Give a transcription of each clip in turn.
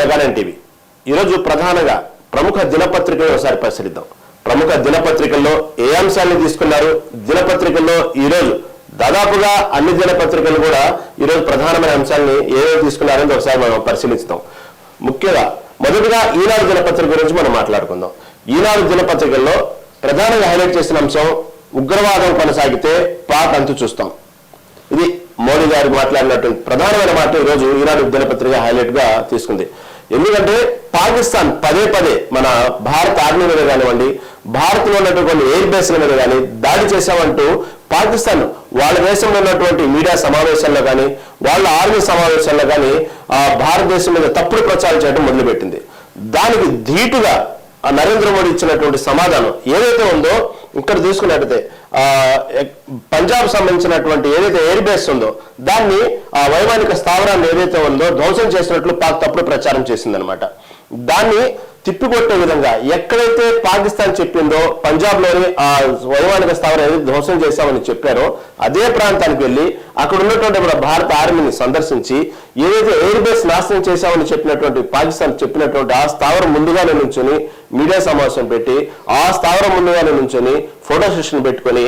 మెగాడన్ TV ఈరోజు ప్రధానంగా ప్రముఖ దినపత్రికలు ఒకసారి పరిశీలిద్దాం. ప్రముఖ దినపత్రికల్లో ఏ అంశాన్ని తీసుకున్నారు, దినపత్రికల్లో ఈరోజు దాదాపుగా అన్ని దినపత్రికలు కూడా ఈరోజు ప్రధానమైన అంశాన్ని ఏవో తీసుకున్నారని ఒకసారి మనం పరిశీలిస్తాం. ముఖ్యంగా మొదటిగా ఈనాడు దినపత్రిక గురించి మనం మాట్లాడుకుందాం. ఈనాడు దినపత్రికల్లో ప్రధానంగా హైలైట్ చేసిన అంశం ఉగ్రవాదం కొనసాగితే పాక్ అంతు చూస్తాం. ఇది మోడీ గారు మాట్లాడినటువంటి ప్రధానమైన మాట ఈరోజు ఈనాడు దినపత్రిక హైలైట్ గా తీసుకుంది. ఎందుకంటే పాకిస్తాన్ పదే పదే మన భారత ఆర్మీ మీద కానివ్వండి, భారత్ లో ఉన్నటువంటి ఎయిర్ బేస్ల మీద కానీ దాడి చేశామంటూ పాకిస్తాన్ వాళ్ళ దేశంలో ఉన్నటువంటి మీడియా సమావేశాల్లో కానీ, వాళ్ళ ఆర్మీ సమావేశాల్లో కానీ భారతదేశం మీద తప్పుడు ప్రచారం చేయడం మొదలుపెట్టింది. దానికి ధీటుగా నరేంద్ర మోడీ ఇచ్చినటువంటి సమాధానం ఏదైతే ఉందో, ఇక్కడ తీసుకున్నట్టయితే పంజాబ్ సంబంధించినటువంటి ఏదైతే ఎయిర్ బేస్ ఉందో దాన్ని ఆ వైమానిక స్థావరాన్ని ఏదైతే ఉందో ధ్వంసం చేసినట్లు పాక్ తప్పుడు ప్రచారం చేసిందనమాట. దాన్ని తిప్పికొట్టే విధంగా ఎక్కడైతే పాకిస్తాన్ చెప్పిందో పంజాబ్ లోని ఆ వైమానిక స్థావరం ఏదైతే ధ్వంసం చేశామని చెప్పారో అదే ప్రాంతానికి వెళ్ళి అక్కడ ఉన్నటువంటి భారత ఆర్మీని సందర్శించి ఏదైతే ఎయిర్ బేస్ నాశనం చేశామని చెప్పినటువంటి పాకిస్తాన్ చెప్పినటువంటి ఆ స్థావరం ముందుగానే నుంచొని మీడియా సమావేశం పెట్టి ఆ స్థావరం ముందుగానే నుంచొని ఫోటో సెషన్ పెట్టుకొని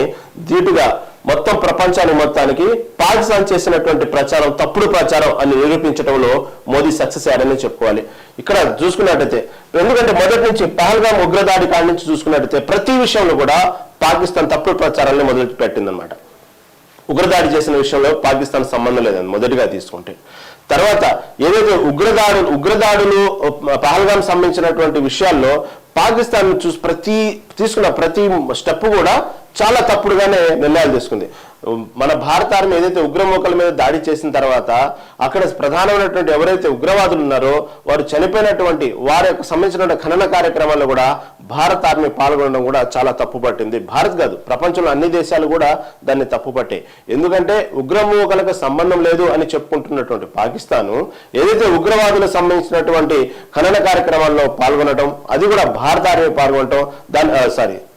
ధీటుగా మొత్తం ప్రపంచానికి మొత్తానికి పాకిస్తాన్ చేసినటువంటి ప్రచారం తప్పుడు ప్రచారం అని నిరూపించడంలో మోదీ సక్సెస్ అయ్యారని చెప్పుకోవాలి. ఇక్కడ చూసుకున్నట్టయితే ఎందుకంటే మొదటి నుంచి పహల్గామ్ ఉగ్రదాడి కాడి నుంచి చూసుకున్నట్టయితే ప్రతి విషయంలో కూడా పాకిస్తాన్ తప్పుడు ప్రచారాన్ని మొదలు పెట్టిందనమాట. ఉగ్రదాడి చేసిన విషయంలో పాకిస్తాన్ సంబంధం లేదని మొదటిగా తీసుకుంటే, తర్వాత ఏదైతే ఉగ్రదాడులు పహల్గామ్ సంబంధించినటువంటి విషయాల్లో పాకిస్తాన్ తీసుకున్న ప్రతి స్టెప్ కూడా చాలా తప్పుడుగానే నిర్ణయాలు తీసుకుంది. మన భారత ఆర్మీ ఏదైతే ఉగ్రమూకల మీద దాడి చేసిన తర్వాత అక్కడ ప్రధానమైనటువంటి ఎవరైతే ఉగ్రవాదులు ఉన్నారో వారు చనిపోయినటువంటి వారి యొక్క సంబంధించిన ఖనన కార్యక్రమాల్లో కూడా భారత ఆర్మీ పాల్గొనడం కూడా చాలా తప్పు పట్టింది. భారత్ కాదు, ప్రపంచంలో అన్ని దేశాలు కూడా దాన్ని తప్పు పట్టాయి. ఎందుకంటే ఉగ్రమూకలకు సంబంధం లేదు అని చెప్పుకుంటున్నటువంటి పాకిస్తాను ఏదైతే ఉగ్రవాదులకు సంబంధించినటువంటి ఖనన కార్యక్రమాల్లో పాల్గొనడం, అది కూడా భారత ఆర్మీ పాల్గొనటం,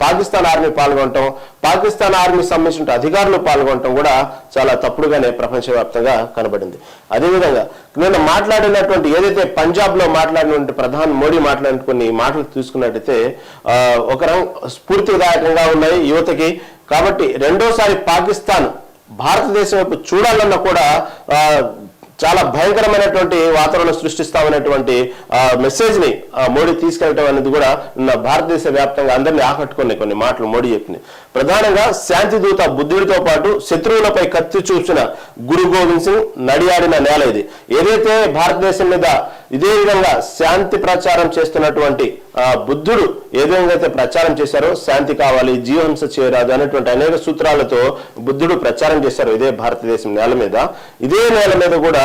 పాకిస్తాన్ ఆర్మీ పాల్గొనటం, పాకిస్తాన్ ఆర్మీ సంబంధించిన అధికారులు పాల్గొనటం కూడా చాలా తప్పుడుగానే ప్రపంచవ్యాప్తంగా కనబడింది. అదేవిధంగా నేను మాట్లాడినటువంటి ఏదైతే పంజాబ్ లో మాట్లాడినటువంటి ప్రధాని మోడీ మాట్లాడిన కొన్ని మాటలు తీసుకున్నట్టయితే ఒక స్ఫూర్తిదాయకంగా ఉన్నాయి యువతకి. కాబట్టి రెండోసారి పాకిస్తాన్ భారతదేశం వైపు చూడాలన్నా కూడా చాలా భయంకరమైనటువంటి వాతావరణం సృష్టిస్తామనేటువంటి మెసేజ్ ని మోడీ తీసుకెళ్ళటం అనేది కూడా భారతదేశ వ్యాప్తంగా అందరినీ ఆకట్టుకునే కొన్ని మాటలు మోడీ చెప్పింది. ప్రధానంగా శాంతి దూత బుద్ధుడితో పాటు శత్రువులపై కత్తి చూసిన గురు గోవింద్ సింగ్ నడియాడిన నేల ఇది. ఏదైతే భారతదేశం మీద ఇదే విధంగా శాంతి ప్రచారం చేస్తున్నటువంటి బుద్ధుడు ఏ విధంగా అయితే ప్రచారం చేశారో, శాంతి కావాలి, జీవహింస చేయరాదు అనేటువంటి అనేక సూత్రాలతో బుద్ధుడు ప్రచారం చేశారు ఇదే భారతదేశం నేల మీద. ఇదే నేల మీద కూడా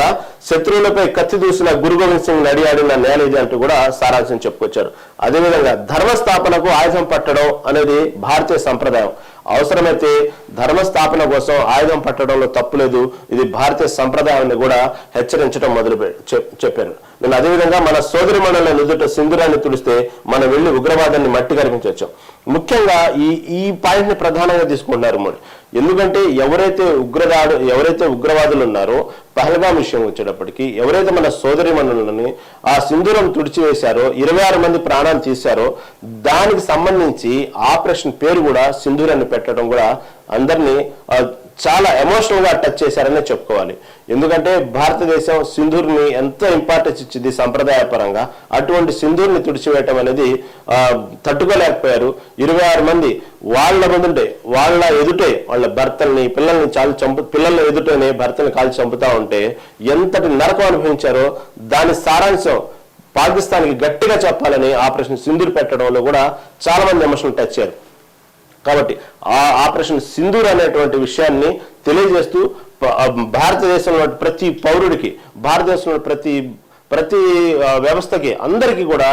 శత్రువులపై కత్తి దూసిన గురు గోవింద్ సింగ్ నడియాడిన నేల ఇది అంటూ కూడా సారాంశం చెప్పుకొచ్చారు. అదేవిధంగా ధర్మస్థాపనకు ఆయుధం పట్టడం అనేది భారతీయ సంప్రదాయం. అవసరమైతే ధర్మస్థాపన కోసం ఆయుధం పట్టడంలో తప్పులేదు, ఇది భారతీయ సంప్రదాయాన్ని కూడా హెచ్చరించడం చెప్పారు. నేను అదేవిధంగా మన సోదరి మండల నుదుట సింధూరాన్ని తుడిస్తే మనం వెళ్లి ఉగ్రవాదాన్ని మట్టి కనిపించవచ్చు. ముఖ్యంగా ఈ పాయింట్ ని ప్రధానంగా తీసుకుంటున్నారు మోడీ. ఎందుకంటే ఎవరైతే ఉగ్రవాదులు ఉన్నారో పహల్గామ్ విషయం వచ్చేటప్పటికి ఎవరైతే మన సోదరి మండలని ఆ సింధూరం తుడిచివేశారో 26 మంది ప్రాణాలు తీశారో దానికి సంబంధించి ఆపరేషన్ పేరు కూడా సింధూరాన్ని పెట్టడం కూడా అందరినీ చాలా ఎమోషనల్ గా టచ్ చేశారనే చెప్పుకోవాలి. ఎందుకంటే భారతదేశం సింధూర్ని ఎంత ఇంపార్టెన్స్ ఇచ్చింది సంప్రదాయపరంగా, అటువంటి సింధూర్ని తుడిచివేయటం అనేది తట్టుకోలేకపోయారు. 26 మంది వాళ్ళ ఎదుటే వాళ్ళ భర్తల్ని పిల్లల ఎదుటనే భర్తల్ని కాల్చి చంపుతా ఉంటే ఎంతటి నరకం అనుభవించారో దాని సారాంశం పాకిస్తాన్కి గట్టిగా చెప్పాలని ఆపరేషన్ సింధూర్ పెట్టడంలో కూడా చాలా మంది ఎమోషనల్ టచ్ అయ్యారు. కాబట్టి ఆ ఆపరేషన్ సింధూర్ అనేటువంటి విషయాన్ని తెలియజేస్తూ భారతదేశంలో ప్రతి పౌరుడికి, భారతదేశంలో ప్రతి వ్యవస్థకి అందరికీ కూడా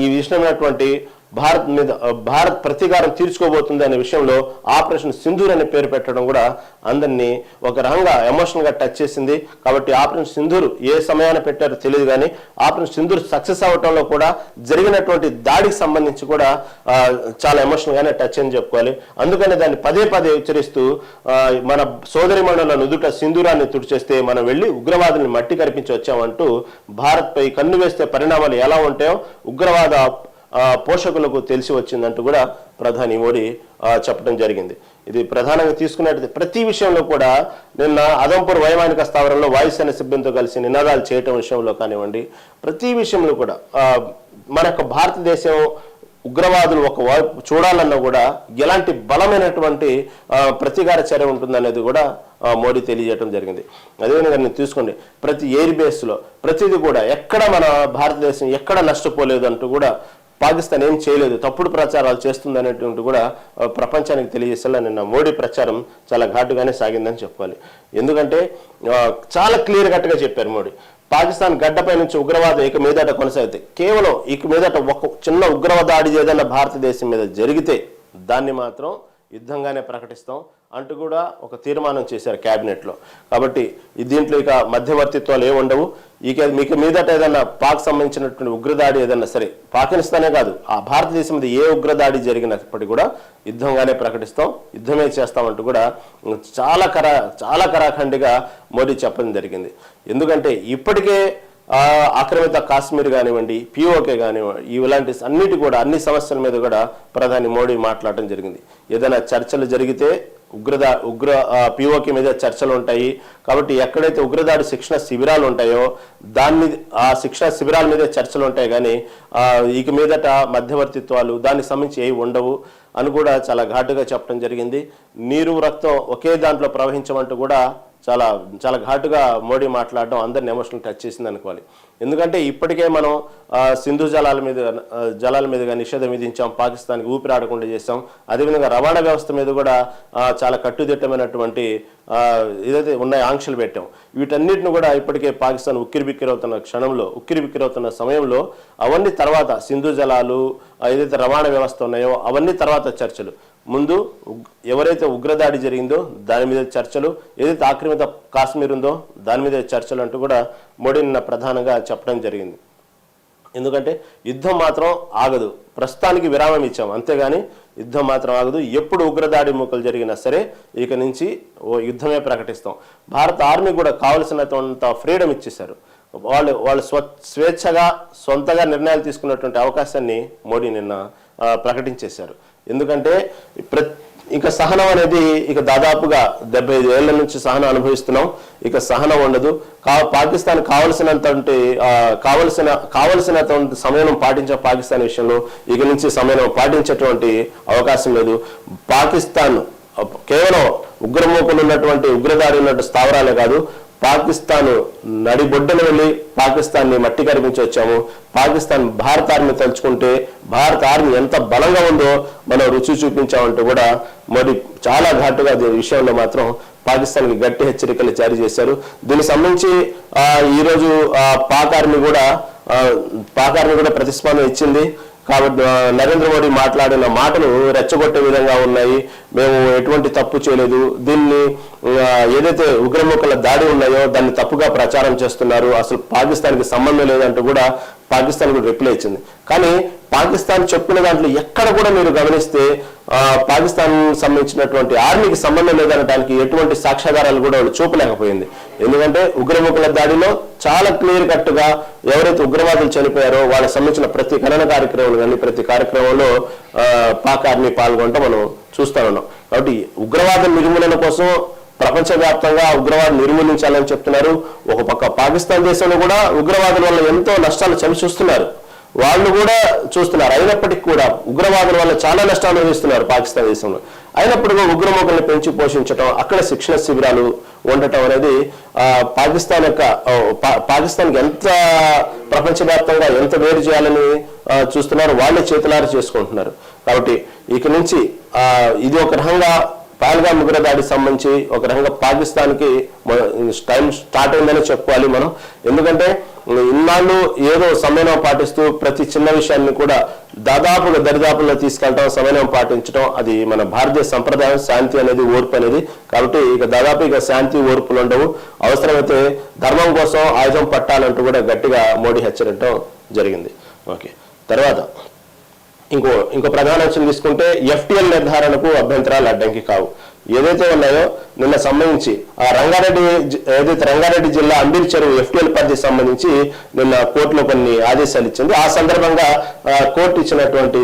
ఈ విషయమైనటువంటి భారత్ ప్రతీకారం తీర్చుకోబోతుంది అనే విషయంలో ఆపరేషన్ సింధూర్ అనే పేరు పెట్టడం కూడా అందరినీ ఒక రకంగా ఎమోషనల్గా టచ్ చేసింది. కాబట్టి ఆపరేషన్ సింధూర్ ఏ సమయాన్ని పెట్టారో తెలియదు, కానీ ఆపరేషన్ సింధూర్ సక్సెస్ అవ్వటంలో కూడా జరిగినటువంటి దాడికి సంబంధించి కూడా చాలా ఎమోషనల్గానే టచ్ అని చెప్పుకోవాలి. అందుకని దాన్ని పదే పదే హెచ్చరిస్తూ మన సోదరిమణుల నుదుట సింధూరాన్ని తుడిచేస్తే మనం వెళ్ళి ఉగ్రవాదుల్ని మట్టి కరిపించి వచ్చామంటూ భారత్పై కన్ను వేస్తే పరిణామాలు ఎలా ఉంటాయో ఉగ్రవాద పోషకులకు తెలిసి వచ్చిందంటూ కూడా ప్రధాని మోడీ చెప్పడం జరిగింది. ఇది ప్రధానంగా తీసుకున్నట్టు ప్రతి విషయంలో కూడా నిన్న అదంపూర్ వైమానిక స్థావరంలో వాయుసేన సిబ్బందితో కలిసి నినాదాలు చేయటం విషయంలో కానివ్వండి, ప్రతి విషయంలో కూడా మన యొక్క భారతదేశం ఉగ్రవాదులు ఒక వైపు చూడాలన్నా కూడా ఎలాంటి బలమైనటువంటి ప్రతీకార చర్య ఉంటుందనేది కూడా మోడీ తెలియజేయడం జరిగింది. అదేవిధంగా నేను తీసుకోండి, ప్రతి ఎయిర్ బేస్లో ప్రతిదీ కూడా ఎక్కడ మన భారతదేశం ఎక్కడ నష్టపోలేదు అంటూ కూడా పాకిస్తాన్ ఏం చేయలేదు, తప్పుడు ప్రచారాలు చేస్తుంది అనేటువంటి కూడా ప్రపంచానికి తెలియజేసేలా నిన్న మోడీ ప్రచారం చాలా ఘాటుగానే సాగిందని చెప్పాలి. ఎందుకంటే చాలా క్లియర్ కట్గా చెప్పారు మోడీ, పాకిస్తాన్ గడ్డపై నుంచి ఉగ్రవాదం ఇక మీదట కొనసాగితే, కేవలం ఇక మీదట ఒక చిన్న ఉగ్రవాద దాడి ఏదైనా భారతదేశం మీద జరిగితే దాన్ని మాత్రం యుద్ధంగానే ప్రకటిస్తాం అంటూ కూడా ఒక తీర్మానం చేశారు క్యాబినెట్లో. కాబట్టి దీంట్లో ఇక మధ్యవర్తిత్వాలు ఏమి ఉండవు. మీకు మీదట ఏదన్నా పాక్ సంబంధించినటువంటి ఉగ్రదాడి ఏదన్నా సరే, పాకిస్తానే కాదు ఆ భారతదేశం మీద ఏ ఉగ్రదాడి జరిగినప్పటికీ కూడా యుద్ధంగానే ప్రకటిస్తాం, యుద్ధమే చేస్తామంటూ కూడా చాలా కరాఖండిగా మోడీ చెప్పడం జరిగింది. ఎందుకంటే ఇప్పటికే ఆక్రమిత కాశ్మీర్ కానివ్వండి, పిఓకే కానివ్వండి, ఇలాంటి అన్ని సమస్యల మీద కూడా ప్రధాని మోడీ మాట్లాడటం జరిగింది. ఏదైనా చర్చలు జరిగితే పిఓకే మీద చర్చలు ఉంటాయి. కాబట్టి ఎక్కడైతే ఉగ్రదాడి శిక్షణ శిబిరాలు ఉంటాయో ఆ శిక్షణ శిబిరాల మీదే చర్చలు ఉంటాయి, కానీ ఇక మీదట మధ్యవర్తిత్వాలు దానికి సంబంధించి ఏవి ఉండవు అని కూడా చాలా ఘాటుగా చెప్పడం జరిగింది. నీరు రక్తం ఒకే దాంట్లో ప్రవహించమంటూ కూడా చాలా ఘాటుగా మోడీ మాట్లాడడం అందరిని ఎమోషనల్ టచ్ చేసింది అనుకోవాలి. ఎందుకంటే ఇప్పటికే మనం సింధు జలాల మీదుగా నిషేధం విధించాం, పాకిస్తాన్కి ఊపిరాడకుండా చేసాం. అదేవిధంగా రవాణా వ్యవస్థ మీద కూడా చాలా కట్టుదిట్టమైనటువంటి ఏదైతే ఉన్నాయో ఆంక్షలు పెట్టాం. వీటన్నిటిని కూడా ఇప్పటికే పాకిస్తాన్ ఉక్కిరిబిక్కిరవుతున్న సమయంలో అవన్నీ తర్వాత సింధు జలాలు ఏదైతే రవాణా వ్యవస్థ ఉన్నాయో అవన్నీ తర్వాత చర్చలు. ముందు ఎవరైతే ఉగ్రదాడి జరిగిందో దాని మీద చర్చలు, ఏదైతే ఆక్రమిత కాశ్మీర్ ఉందో దాని మీద చర్చలు అంటూ కూడా మోడీ నిన్న ప్రధానంగా చెప్పడం జరిగింది. ఎందుకంటే యుద్ధం మాత్రం ఆగదు, ప్రస్తుతానికి విరామం ఇచ్చాం అంతేగాని యుద్ధం మాత్రం ఆగదు. ఎప్పుడు ఉగ్రదాడి మూకలు జరిగినా సరే ఇక నుంచి యుద్ధమే ప్రకటిస్తాం. భారత ఆర్మీ కూడా కావలసినంత ఫ్రీడమ్ ఇచ్చేశారు. వాళ్ళు స్వేచ్ఛగా సొంతగా నిర్ణయాలు తీసుకున్నటువంటి అవకాశాన్ని మోడీ నిన్న ప్రకటించేశారు. ఎందుకంటే ఇంకా సహనం అనేది ఇక దాదాపుగా 75 ఏళ్ల నుంచి సహనం అనుభవిస్తున్నాం, ఇక సహనం ఉండదు. పాకిస్తాన్ కావలసినటువంటి సమయం పాటించే పాకిస్తాన్ విషయంలో ఇక నుంచి సమయం పాటించేటువంటి అవకాశం లేదు. పాకిస్తాన్ కేవలం ఉగ్రమూకలు ఉన్నటువంటి ఉగ్రదాడి ఉన్నటువంటి స్థావరాలే కాదు, పాకిస్తాన్ నడిబొడ్డున వెళ్ళి పాకిస్తాన్ని మట్టి కరిపించి వచ్చాము. పాకిస్తాన్ భారత ఆర్మీ తలుచుకుంటే భారత ఆర్మీ ఎంత బలంగా ఉందో మనం రుచి చూపించామంటూ కూడా మరి చాలా ఘాటుగా విషయంలో మాత్రం పాకిస్తాన్కి గట్టి హెచ్చరికలు జారీ చేశారు. దీనికి సంబంధించి ఈరోజు పాక్ ఆర్మీ కూడా ప్రతిస్పందన ఇచ్చింది. కాబట్టి నరేంద్ర మోడీ మాట్లాడిన మాటలు రెచ్చగొట్టే విధంగా ఉన్నాయి. మేము ఎటువంటి తప్పు చేయలేదు, దీన్ని ఏదైతే ఉగ్రముఖల దాడి ఉన్నాయో దాన్ని తప్పుగా ప్రచారం చేస్తున్నారు, అసలు పాకిస్తాన్కి సంబంధం లేదంటూ కూడా పాకిస్తాన్ కూడా రిప్లై ఇచ్చింది. కానీ పాకిస్తాన్ చెప్పిన దాంట్లో ఎక్కడ కూడా మీరు గమనిస్తే పాకిస్తాన్ సంబంధించినటువంటి ఆర్మీకి సంబంధం లేదనడానికి ఎటువంటి సాక్ష్యాధారాలు కూడా వాళ్ళు చూపలేకపోయింది. ఎందుకంటే ఉగ్రముఖల దాడిలో చాలా క్లియర్ కట్గా ఎవరైతే ఉగ్రవాదులు చనిపోయారో వాళ్ళకి సంబంధించిన ప్రతి గణన కార్యక్రమం కానీ ప్రతి కార్యక్రమంలో పాక్ ఆర్మీ పాల్గొనడం మనం చూస్తా ఉన్నాం. కాబట్టి ఉగ్రవాద నిర్మూలన కోసం ప్రపంచవ్యాప్తంగా ఉగ్రవాదం నిర్మూలించాలని చెప్తున్నారు. ఒక పక్క పాకిస్తాన్ దేశంలో కూడా ఉగ్రవాదుల వల్ల ఎంతో నష్టాలు చవి చూస్తున్నారు, వాళ్ళు కూడా చూస్తున్నారు. అయినప్పటికీ కూడా ఉగ్రవాదుల వల్ల చాలా నష్టాలు అనుభవిస్తున్నారు పాకిస్తాన్ దేశంలో. అయినప్పటికీ ఉగ్రముఖుల్ని పెంచి పోషించడం, అక్కడ శిక్షణ శిబిరాలు ఉండటం అనేది పాకిస్తాన్కి ఎంత ప్రపంచవ్యాప్తంగా ఎంత వేరు చేయాలని చూస్తున్నారు, వాళ్ళే చేతులారా చేసుకుంటున్నారు. కాబట్టి ఇక నుంచి ఇది ఒక రకంగా పహల్గామ్ ఉగ్రదాడికి సంబంధించి ఒక రకంగా పాకిస్తాన్కి టైం స్టార్ట్ అయిందని చెప్పుకోవాలి మనం. ఎందుకంటే ఇన్నాళ్ళు ఏదో సమన్వయం పాటిస్తూ ప్రతి చిన్న విషయాన్ని కూడా దాదాపుగా దరిదాపుల్లో తీసుకెళ్ళటం, సమన్వయం పాటించడం అది మన భారతీయ సంప్రదాయం. శాంతి అనేది, ఓర్పు అనేది. కాబట్టి దాదాపు శాంతి ఓర్పులు ఉండవు. అవసరమైతే ధర్మం కోసం ఆయుధం పట్టాలంటూ కూడా గట్టిగా మోడీ హెచ్చరించడం జరిగింది. ఓకే, తర్వాత ఇంకో ప్రధాన అంశం తీసుకుంటే ఎఫ్టీఎల్ నిర్ధారణకు అభ్యంతరాలు అడ్డంకి కావు. ఏదైతే ఉన్నాయో నిన్న సంబంధించి రంగారెడ్డి జిల్లా అంబీర్ చెరువు ఎఫ్టీఎల్ పరిధికి సంబంధించి నిన్న కోర్టులో కొన్ని ఆదేశాలు ఇచ్చింది. ఆ సందర్భంగా కోర్టు ఇచ్చినటువంటి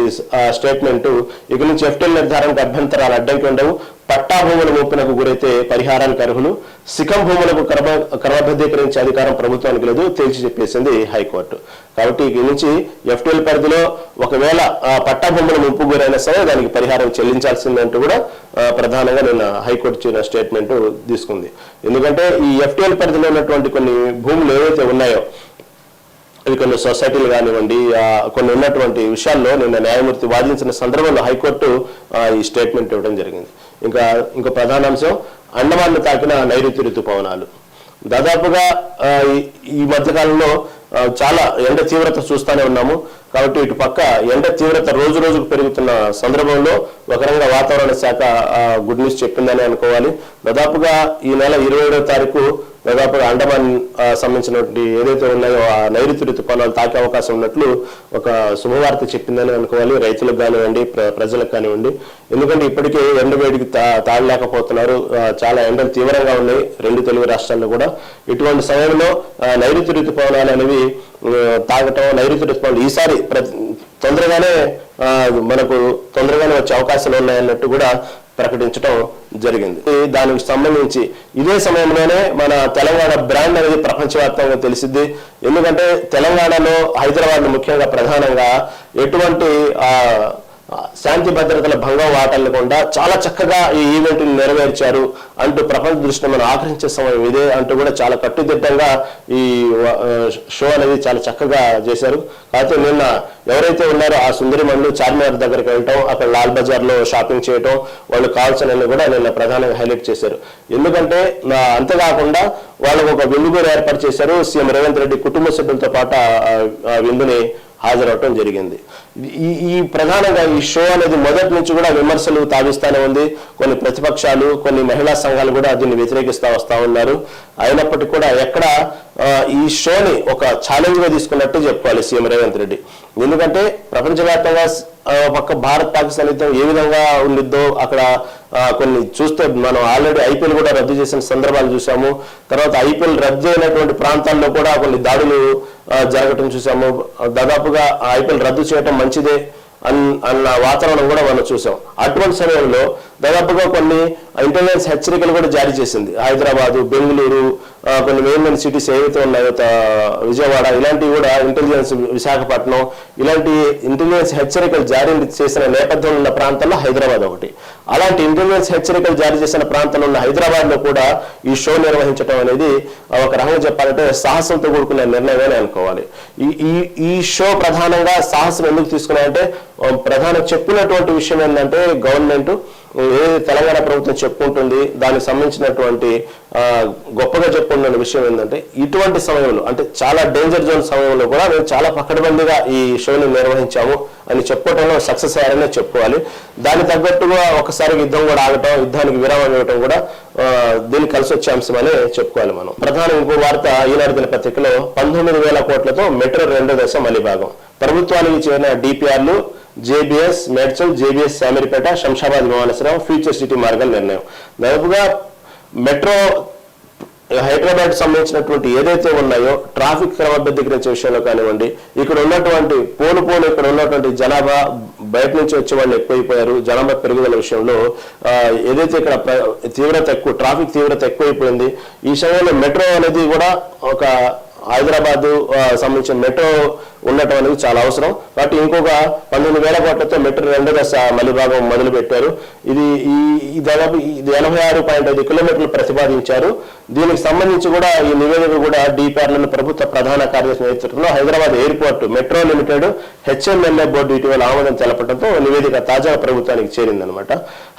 స్టేట్మెంట్, ఇక నుంచి ఎఫ్టీఎల్ నిర్ధారణకు అభ్యంతరాలు అడ్డంకి ఉండవు, పట్టా భూముల ముప్పునకు గురైతే పరిహారానికి అర్హులు, సికం భూములకు క్రమబద్ధీకరించే అధికారం ప్రభుత్వానికి లేదు తేల్చి చెప్పేసింది హైకోర్టు. కాబట్టి ఇక నుంచి ఎఫ్టీఎల్ పరిధిలో ఒకవేళ పట్టా భూముల ముప్పు గురైనా సరే దానికి పరిహారం చెల్లించాల్సిందంటూ కూడా ప్రధానంగా నిన్న హైకోర్టు ఇచ్చిన స్టేట్మెంట్ తీసుకుంది. ఎందుకంటే ఈ ఎఫ్టీఎల్ పరిధిలో ఉన్నటువంటి కొన్ని భూములు ఏవైతే ఉన్నాయో ఇవి కొన్ని సొసైటీలు కానివ్వండి, కొన్ని ఉన్నటువంటి విషయాల్లో నిన్న న్యాయమూర్తి వాదించిన సందర్భంలో హైకోర్టు ఈ స్టేట్మెంట్ ఇవ్వడం జరిగింది. ఇంకో ప్రధాన అంశం అండమాన్ను తాకిన నైరుతి ఋతుపవనాలు. దాదాపుగా ఈ మధ్యకాలంలో చాలా ఎండ తీవ్రత చూస్తూనే ఉన్నాము. కాబట్టి ఇటు పక్క ఎండ తీవ్రత రోజు రోజుకు పెరుగుతున్న సందర్భంలో ఒక రకంగా వాతావరణ శాఖ గుడ్ న్యూస్ చెప్పిందని అనుకోవాలి. దాదాపుగా ఈ నెల 27వ తారీఖు దాదాపుగా అండమాన్ సంబంధించినటువంటి ఏదైతే ఉన్నాయో ఆ నైరుతి ఋతుపవనాలు తాకే అవకాశం ఉన్నట్లు ఒక శుభవార్త చెప్పిందని అనుకోవాలి, రైతులకు కానివ్వండి, ప్రజలకు కానివ్వండి. ఎందుకంటే ఇప్పటికే ఎండ వేడికి తాళలేకపోతున్నారు. చాలా ఎండలు తీవ్రంగా ఉన్నాయి రెండు తెలుగు రాష్ట్రాల్లో కూడా. ఇటువంటి సమయంలో నైరుతి ఋతుపవనాలు అనేవి తాగటం, నైరుతి ఋతుపవనాలు ఈసారి మనకు తొందరగానే వచ్చే అవకాశాలు ఉన్నాయన్నట్టు కూడా ప్రకటించడం జరిగింది. దానికి సంబంధించి ఇదే సమయంలోనే మన తెలంగాణ బ్రాండ్ అనేది ప్రపంచవ్యాప్తంగా తెలిసింది. ఎందుకంటే తెలంగాణలో హైదరాబాద్ ముఖ్యంగా ప్రధానంగా ఎటువంటి శాంతి భద్రతల భంగం వాటిల్లకుండా చాలా చక్కగా ఈ ఈవెంట్ని నెరవేర్చారు అంటూ ప్రపంచ దృష్టిని మనం ఆకర్షించే సమయం ఇదే అంటూ కూడా చాలా కట్టుదిట్టంగా ఈ షో అనేది చాలా చక్కగా చేశారు. కాకపోతే నిన్న ఎవరైతే ఉన్నారో ఆ సుందరి మనులు చార్మినార్ దగ్గరికి వెళ్ళటం, అక్కడ లాల్ బజార్లో షాపింగ్ చేయటం, వాళ్ళు కావాల్సినవి కూడా నిన్న ప్రధానంగా హైలైట్ చేశారు. ఎందుకంటే అంతేకాకుండా వాళ్ళకు ఒక విందు కూడా ఏర్పాటు చేశారు. సీఎం రేవంత్ రెడ్డి కుటుంబ సభ్యులతో పాటు ఆ విందుని హాజరవటం జరిగింది. ఈ ప్రధానంగా ఈ షో అనేది మొదటి నుంచి కూడా విమర్శలు తావిస్తానే ఉంది. కొన్ని ప్రతిపక్షాలు, కొన్ని మహిళా సంఘాలు కూడా దీన్ని వ్యతిరేకిస్తూ వస్తూ ఉన్నారు. అయినప్పటికీ కూడా ఎక్కడ ఈ షోని ఒక ఛాలెంజ్ గా తీసుకున్నట్టు చెప్పుకోవాలి సీఎం రేవంత్ రెడ్డి. ఎందుకంటే ప్రపంచవ్యాప్తంగా పక్క భారత్ పాకిస్తాన్ యుద్ధం ఏ విధంగా ఉండిద్దో అక్కడ కొన్ని చూస్తే మనం ఆల్రెడీ ఐపీఎల్ కూడా రద్దు చేసిన సందర్భాలు చూసాము. తర్వాత ఐపీఎల్ రద్దు అయినటువంటి ప్రాంతాల్లో కూడా కొన్ని దాడులు జరగటం చూసాము. దాదాపుగా ఐపీఎల్ రద్దు చేయటం మంచిదే అన్న వాతావరణం కూడా మనం చూసాం. అటువంటి సమయంలో దాదాపుగా కొన్ని ఇంటెలిజెన్స్ హెచ్చరికలు కూడా జారీ చేసింది. హైదరాబాదు, బెంగళూరు, కొన్ని మెయిన్ సిటీస్ ఏవైతే ఉన్నాయో, విజయవాడ, ఇలాంటివి కూడా ఇంటెలిజెన్స్, విశాఖపట్నం, ఇలాంటి ఇంటెలిజెన్స్ హెచ్చరికలు జారీ చేసిన నేపథ్యంలో ఉన్న ప్రాంతాల్లో హైదరాబాద్ ఒకటి. అలాంటి ఇంటెలిజెన్స్ హెచ్చరికలు జారీ చేసిన ప్రాంతంలో ఉన్న హైదరాబాద్ లో కూడా ఈ షో నిర్వహించడం అనేది ఒక రకంగా చెప్పాలంటే సాహసంతో కూడుకున్న నిర్ణయమే అనుకోవాలి. ఈ షో ప్రధానంగా సాహసం ఎందుకు తీసుకున్నాయంటే ప్రధాన చెప్పినటువంటి విషయం ఏంటంటే గవర్నమెంట్ ఏదైతే తెలంగాణ ప్రభుత్వం చెప్పుకుంటుంది దానికి సంబంధించినటువంటి గొప్పగా చెప్పుకున్న విషయం ఏంటంటే ఇటువంటి సమయంలో అంటే చాలా డేంజర్ జోన్ సమయంలో కూడా మేము చాలా పకడ్బందీగా ఈ షోని నిర్వహించాము అని చెప్పుకోవడంలో సక్సెస్ అయ్యారనే చెప్పుకోవాలి. దానికి తగ్గట్టుగా ఒకసారి యుద్ధం కూడా ఆగటం, యుద్ధానికి విరామం ఇవ్వటం కూడా దీనికి కలిసి వచ్చే అంశమనే చెప్పుకోవాలి మనం. ప్రధాన ఇంకో వార్త ఈనాడు దినపత్రికలో 19,000 కోట్లతో మెట్రో 2వ దశ మలి భాగం. ప్రభుత్వానికి చేరిన డిపిఆర్లు జేబీఎస్ మేడ్చల్, జేబీఎస్ శామీర్పేట, శంషాబాద్ విమానాశ్రయం, ఫ్యూచర్ సిటీ మార్గాల నిర్ణయం. దాదాపుగా మెట్రో హైదరాబాద్ సంబంధించినటువంటి ఏదైతే ఉన్నాయో ట్రాఫిక్ క్రమబద్ధీకరించే విషయంలో కానివ్వండి, ఇక్కడ ఉన్నటువంటి ఇక్కడ ఉన్నటువంటి జనాభా బయట నుంచి వచ్చే వాళ్ళు ఎక్కువైపోయారు. జనాభా పెరుగుదల విషయంలో ఏదైతే ఇక్కడ ట్రాఫిక్ తీవ్రత ఎక్కువైపోయింది. ఈ సమయంలో మెట్రో అనేది కూడా ఒక హైదరాబాద్ సంబంధించిన మెట్రో ఉండటం అనేది చాలా అవసరం. కాబట్టి ఇంకొక 19,000 కోట్లతో మెట్రో రెండో దశ మలి భాగం మొదలు పెట్టారు. ఈ దాదాపు 86.5 కిలోమీటర్లు ప్రతిపాదించారు. దీనికి సంబంధించి కూడా ఈ నివేదిక కూడా డిపిఆర్లను ప్రభుత్వ ప్రధాన కార్యదర్శి నేతృత్వంలో Hyderabad airport metro limited HMLA board ఇటీవల ఆమోదం తెలపడంతో నివేదిక తాజా ప్రభుత్వానికి చేరిందనమాట.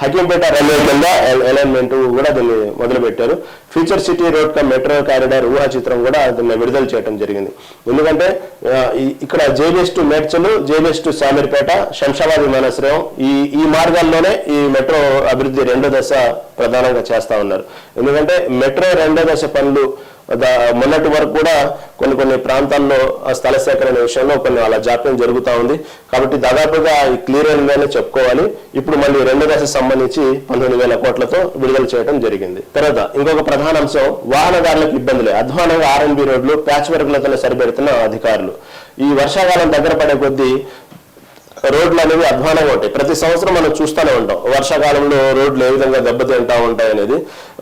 హకీంపేట రైల్వే కింద అలైన్మెంట్ కూడా దీన్ని మొదలుపెట్టారు. Future city road cum metro corridor ఊహా చిత్రం కూడా దీన్ని విడుదల చేయడం జరిగింది. ఎందుకంటే ఇక్కడ JBS to Medchal, JBS to Shamirpet, Shamshabad విమానాశ్రయం ఈ మార్గాల్లోనే ఈ మెట్రో అభివృద్ధి రెండో దశ ప్రధానంగా చేస్తా ఉన్నారు. ఎందుకంటే మెట్రో రెండో దశ పనులు మొన్నటి వరకు కూడా కొన్ని ప్రాంతాల్లో స్థల సేకరణ విషయంలో కొన్ని అలా జాప్యం జరుగుతూ ఉంది. కాబట్టి దాదాపుగా క్లియర్ అయిందని చెప్పుకోవాలి. ఇప్పుడు మళ్ళీ రెండో దశ సంబంధించి 19,000 కోట్లతో విడుదల చేయడం జరిగింది. తర్వాత ఇంకొక ప్రధాన అంశం వాహనదారులకు ఇబ్బందులే. అధ్వానంగా ఆర్ఎన్బి రోడ్లు ప్యాచ్ వర్క్లతో సరిపెడుతున్న అధికారులు. ఈ వర్షాకాలం దగ్గర పడే కొద్దీ రోడ్లు అనేవి అధ్వానంగా ఉంటాయి. ప్రతి సంవత్సరం మనం చూస్తూనే ఉంటాం వర్షాకాలంలో రోడ్లు ఏ విధంగా దెబ్బతింటా ఉంటాయి అనేది.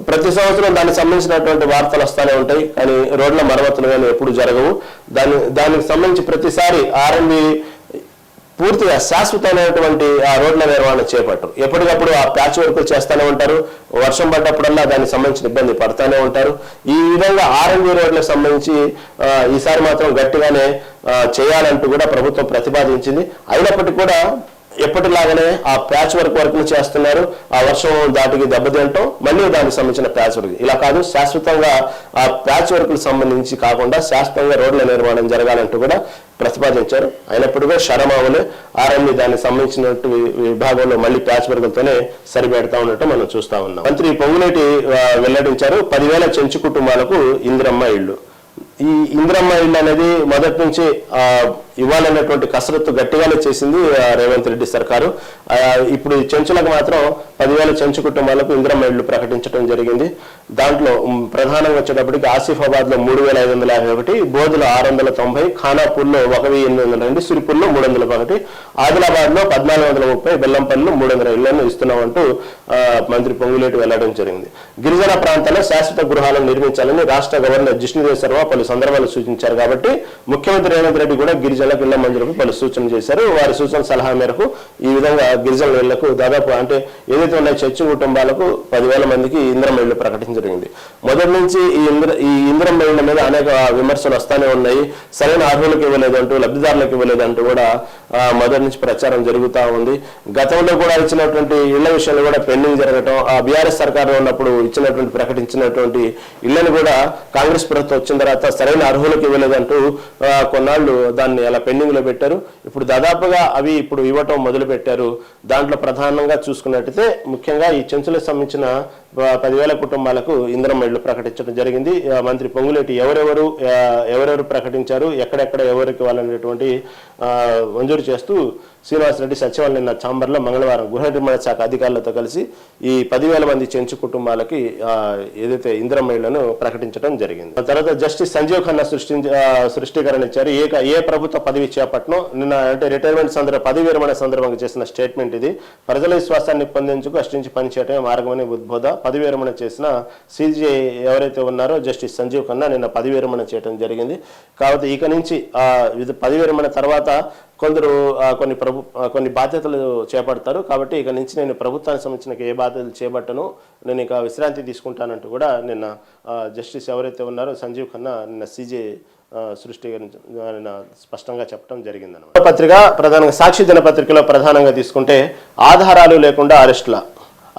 ప్రతి సంవత్సరం దానికి సంబంధించినటువంటి వార్తలు వస్తూనే ఉంటాయి, కానీ రోడ్ల మరమ్మతులు కానీ ఎప్పుడు జరగవు. దానికి సంబంధించి ప్రతిసారి ఆర్ఎన్బి పూర్తిగా శాశ్వతమైనటువంటి ఆ రోడ్ల నిర్వహణ చేపట్టరు. ఎప్పటికప్పుడు ఆ ప్యాచ్ వర్క్ చేస్తూనే ఉంటారు. వర్షం పడ్డప్పుడల్లా దానికి సంబంధించిన ఇబ్బంది పడుతూనే ఉంటారు. ఈ విధంగా ఆర్ఎన్బి రోడ్లకు సంబంధించి ఈసారి మాత్రం గట్టిగానే చేయాలంటూ కూడా ప్రభుత్వం ప్రతిపాదించింది. అయినప్పటికీ కూడా ఎప్పటిలాగానే ఆ ప్యాచ్ వర్క్ చేస్తున్నారు. ఆ వర్షం దాటికి దెబ్బతింటాం, మళ్ళీ దానికి సంబంధించిన ప్యాచ్ వర్క్ ఇలా కాదు, శాశ్వతంగా ఆ ప్యాచ్ వర్క్ సంబంధించి కాకుండా శాశ్వతంగా రోడ్ల నిర్మాణం జరగాలంటూ కూడా ప్రతిపాదించారు. అయినప్పటికీ శరమావులే ఆర్ఎంఈ దానికి సంబంధించినట్టు విభాగంలో మళ్ళీ ప్యాచ్ వర్కులతోనే సరిపెడతా ఉన్నట్టు మనం చూస్తా ఉన్నాం. మంత్రి పొంగులేటి వెల్లడించారు 10,000 చెంచు కుటుంబాలకు ఇందిరమ్మ ఇళ్లు. ఈ ఇందిరమ్మ ఇల్లు అనేది మొదటి నుంచి ఇవ్వాలన్నటువంటి కసరత్తు గట్టిగానే చేసింది రేవంత్ రెడ్డి సర్కారు. ఇప్పుడు ఈ చెంచులకు మాత్రం 10,000 చెంచు కుటుంబాలకు ఇందిరమ్మ ఇళ్లు ప్రకటించడం జరిగింది. దాంట్లో ప్రధానంగా వచ్చేటప్పటికి ఆసిఫాబాద్ లో 3,551, బోధులో 690, ఖానాపూర్లో 1,802, సిరిపూర్లో 301, ఆదిలాబాద్ లో 1,430, బెల్లంపల్లిలో 300 ఇళ్లను ఇస్తున్నామంటూ మంత్రి పొంగులేటి వెల్లడం జరిగింది. గిరిజన ప్రాంతాల్లో శాశ్వత గృహాలను నిర్మించాలని రాష్ట్ర గవర్నర్ జిష్ణుదేవ్ శర్మ పలు సందర్భాలు సూచించారు. కాబట్టి ముఖ్యమంత్రి రేవంత్ రెడ్డి కూడా గిరిజనులకు ఇళ్ల మంజూరుకు పలు సూచనలు చేశారు. వారి సూచన సలహా మేరకు ఈ విధంగా గిరిజనుల ఇళ్లకు దాదాపు అంటే ఏదైతే ఉన్న చర్చి కుటుంబాలకు 10,000 మందికి ఇందిరమ్మ ఇళ్లు ప్రకటించడం జరిగింది. మొదటి నుంచి ఈ ఇందిరమ్మ ఇళ్ల మీద అనేక విమర్శలు వస్తానే ఉన్నాయి. సరైన అర్హులకు ఇవ్వలేదంటూ, లబ్ధిదారులకు ఇవ్వలేదంటూ కూడా మొదటి నుంచి ప్రచారం జరుగుతూ ఉంది. గతంలో కూడా ఇచ్చినటువంటి ఇళ్ల విషయంలో కూడా పెండింగ్ జరగటం, ఆ బీఆర్ఎస్ సర్కారు ఉన్నప్పుడు ప్రకటించినటువంటి ఇళ్లను కూడా కాంగ్రెస్ ప్రభుత్వం వచ్చిన తర్వాత సరైన అర్హులకు ఇవ్వలేదంటూ కొన్నాళ్ళు దాన్ని అలా పెండింగ్ లో పెట్టారు. ఇప్పుడు దాదాపుగా అవి ఇప్పుడు ఇవ్వటం మొదలు పెట్టారు. దాంట్లో ప్రధానంగా చూసుకున్నట్టయితే ముఖ్యంగా ఈ చెంచులకు సంబంధించిన 10,000 కుటుంబాలకు ఇందిరమ్మ ఇళ్లు ప్రకటించడం జరిగింది. మంత్రి పొంగులేటి ఎవరెవరు ప్రకటించారు, ఎక్కడెక్కడ ఎవరికి ఇవ్వాలనేటువంటి మంజూరు చేస్తూ శ్రీనివాసరెడ్డి సచివాలయం నిన్న ఛాంబర్లో మంగళవారం గృహ నిర్మాణ శాఖ అధికారులతో కలిసి ఈ 10,000 మంది చెంచు కుటుంబాలకి ఏదైతే ఇందిరమ్మ ఇళ్లను ప్రకటించడం జరిగింది. తర్వాత జస్టిస్ సంజీవ్ ఖన్నా సృష్టికరణ ఇచ్చారు. ఏ ప్రభుత్వ పదవి చేపట్టను నిన్న అంటే రిటైర్మెంట్ పదవి విరమణ సందర్భంగా చేసిన స్టేట్మెంట్ ఇది. ప్రజల విశ్వాసాన్ని పొందేందుకు అష్టించి పనిచేయటమే మార్గమని ఉద్బోధ. పదవి విరమణ చేసిన సిజే ఎవరైతే ఉన్నారో జస్టిస్ సంజీవ్ ఖన్నా నిన్న పదవి విరమణ చేయడం జరిగింది. కాబట్టి ఇక నుంచి పదవి విరమణ తర్వాత కొందరు కొన్ని బాధ్యతలు చేపడతారు. కాబట్టి ఇక నుంచి నేను ప్రభుత్వానికి సంబంధించిన ఏ బాధ్యతలు చేపట్టను, నేను ఇక విశ్రాంతి తీసుకుంటానంటూ కూడా నిన్న జస్టిస్ ఎవరైతే ఉన్నారో సంజీవ్ ఖన్నా నిన్న సిజే నిన్న స్పష్టంగా చెప్పడం జరిగిందన్నమాట. పత్రిక ప్రధానంగా సాక్షి దినపత్రికలో ప్రధానంగా తీసుకుంటే ఆధారాలు లేకుండా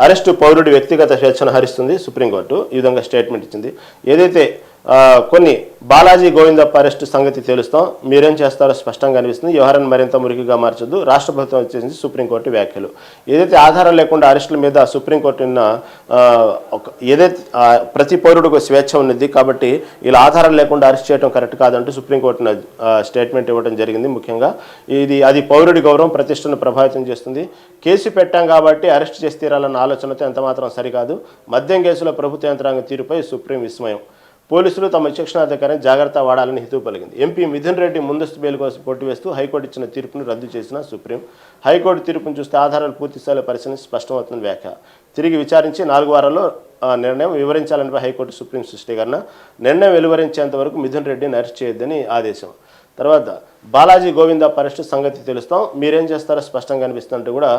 అరెస్టు పౌరుడి వ్యక్తిగత స్వేచ్ఛను హరిస్తుంది సుప్రీంకోర్టు. ఈ విధంగా స్టేట్మెంట్ ఇచ్చింది. ఏదైతే కొన్ని బాలాజీ గోవిందప్ప అరెస్టు సంగతి తెలుస్తాం, మీరేం చేస్తారో స్పష్టంగా అనిపిస్తుంది. వ్యవహారాన్ని మరింత మురికిగా మార్చొద్దు, రాష్ట్ర ప్రభుత్వం వచ్చేసి సుప్రీంకోర్టు వ్యాఖ్యలు. ఏదైతే ఆధారం లేకుండా అరెస్టుల మీద సుప్రీంకోర్టు నిన్న ఏదైతే ప్రతి పౌరుడికి స్వేచ్ఛ ఉన్నది, కాబట్టి ఇలా ఆధారం లేకుండా అరెస్ట్ చేయడం కరెక్ట్ కాదంటూ సుప్రీంకోర్టున స్టేట్మెంట్ ఇవ్వడం జరిగింది. ముఖ్యంగా అది పౌరుడి గౌరవం ప్రతిష్టను ప్రభావితం చేస్తుంది. కేసు పెట్టాం కాబట్టి అరెస్ట్ చేసి తీరాలన్న ఆలోచనతో ఎంతమాత్రం సరికాదు. మద్యం కేసులో ప్రభుత్వ యంత్రాంగం తీరుపై సుప్రీం విస్మయం. పోలీసులు తమ విచక్షణాధికారాన్ని జాగ్రత్త వాడాలని హితవు పలికింది. ఎంపీ మిథున్ రెడ్డి ముందస్తు బెయిల్ కోసం కొట్టివేస్తూ హైకోర్టు ఇచ్చిన తీర్పును రద్దు చేసిన సుప్రీం. హైకోర్టు తీర్పును చూస్తే ఆధారాలు పూర్తిస్థాయిలో పరిశీలించి స్పష్టమవుతున్న వ్యాఖ్య. తిరిగి విచారించి 4 వారాల్లో నిర్ణయం వివరించాలని హైకోర్టు సుప్రీం స్పష్టీకరణ. నిర్ణయం వెలువరించేంత వరకు మిథున్ రెడ్డిని అరెస్ట్ చేయొద్దని ఆదేశం. తర్వాత బాలాజీ గోవింద అరెస్ట్ సంగతి తెలుస్తాం, మీరేం చేస్తారో స్పష్టంగా కనిపిస్తుందంటూ కూడా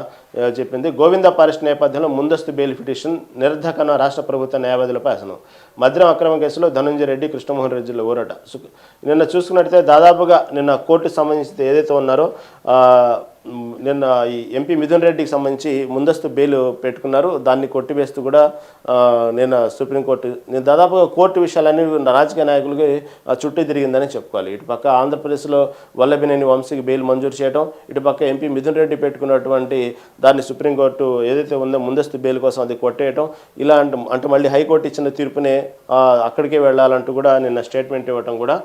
చెప్పింది. గోవింద అరెస్ట్ నేపథ్యంలో ముందస్తు బెయిల్ పిటిషన్ నిరర్ధకన రాష్ట్ర ప్రభుత్వ న్యాయవాదులపై అసలు మద్యం అక్రమ కేసులో ధనంజయ రెడ్డి, కృష్ణమోహన్ రెడ్డిలో ఊరట. నిన్న చూసుకున్నట్టయితే దాదాపుగా నిన్న కోర్టుకు సంబంధించి ఏదైతే ఉన్నారో నిన్న ఈ ఎంపీ మిథున్ రెడ్డికి సంబంధించి ముందస్తు బెయిల్ పెట్టుకున్నారు. దాన్ని కొట్టివేస్తూ కూడా నిన్న సుప్రీంకోర్టు దాదాపుగా కోర్టు విషయాలన్నీ రాజకీయ నాయకులకి చుట్టూ తిరిగిందని చెప్పుకోవాలి. ఇటుపక్క ఆంధ్రప్రదేశ్లో వల్లభినేని వంశీకి బెయిల్ మంజూరు చేయడం, ఇటుపక్క ఎంపీ మిథున్ రెడ్డి పెట్టుకున్నటువంటి దాన్ని సుప్రీంకోర్టు ఏదైతే ఉందో ముందస్తు బెయిల్ కోసం అది కొట్టేయటం, ఇలా అంటే మళ్ళీ హైకోర్టు ఇచ్చిన తీర్పునే అక్కడికే వెళ్ళాలంటూ కూడా నిన్న స్టేట్మెంట్ ఇవ్వడం కూడా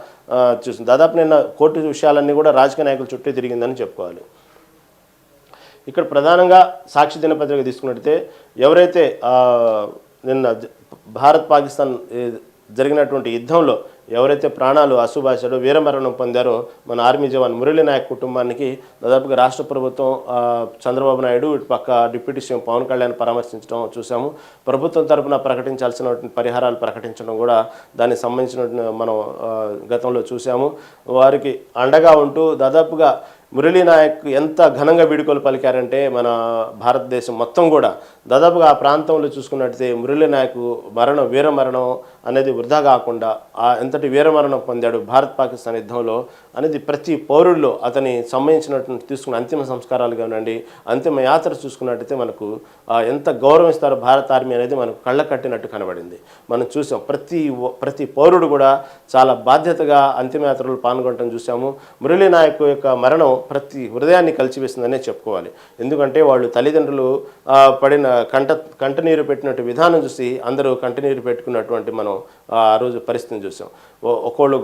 చూసింది. దాదాపు నిన్న కోర్టు విషయాలన్నీ కూడా రాజకీయ నాయకుల చుట్టూ తిరిగిందని చెప్పుకోవాలి. ఇక్కడ ప్రధానంగా సాక్షి దినపత్రిక తీసుకున్నట్టయితే ఎవరైతే నిన్న భారత్ పాకిస్తాన్ జరిగినటువంటి యుద్ధంలో ఎవరైతే ప్రాణాలు అశుభాషలో వీరమరణం పొందారో మన ఆర్మీ జవాన్ మురళీ నాయక్ కుటుంబానికి దాదాపుగా రాష్ట్ర ప్రభుత్వం చంద్రబాబు నాయుడు ఇటు పక్క డిప్యూటీ సీఎం పవన్ కళ్యాణ్ పరామర్శించడం చూసాము. ప్రభుత్వం తరపున ప్రకటించాల్సిన పరిహారాలు ప్రకటించడం కూడా దానికి సంబంధించిన మనం గతంలో చూసాము. వారికి అండగా ఉంటూ దాదాపుగా మురళీ నాయక్ ఎంత ఘనంగా వీడుకోలు పలికారంటే మన భారతదేశం మొత్తం కూడా దాదాపుగా ఆ ప్రాంతంలో చూసుకున్నట్టయితే మురళీ నాయక్ వీరమరణం అనేది వృధా కాకుండా ఎంతటి వీరమరణం పొందాడు భారత్ పాకిస్తాన్ యుద్ధంలో అనేది ప్రతి పౌరుల్లో అతని సంబంధించినటువంటి తీసుకున్న అంతిమ సంస్కారాలు కానివ్వండి, అంతిమ యాత్ర చూసుకున్నట్టయితే మనకు ఎంత గౌరవం ఇస్తారో భారత ఆర్మీ అనేది మనకు కళ్ళ కట్టినట్టు కనబడింది. మనం చూసాం ప్రతి పౌరుడు కూడా చాలా బాధ్యతగా అంతిమయాత్రలో పాల్గొనడం చూసాము. మురళీ నాయక్ యొక్క మరణం ప్రతి హృదయాన్ని కలిసివేసిందనే చెప్పుకోవాలి. ఎందుకంటే వాళ్ళు తల్లిదండ్రులు పడిన కంటనీరు పెట్టినట్టు విధానం చూసి అందరూ కంటనీరు పెట్టుకున్నటువంటి మనం ఆ రోజు పరిస్థితిని చూసాం. ఒకళ్ళు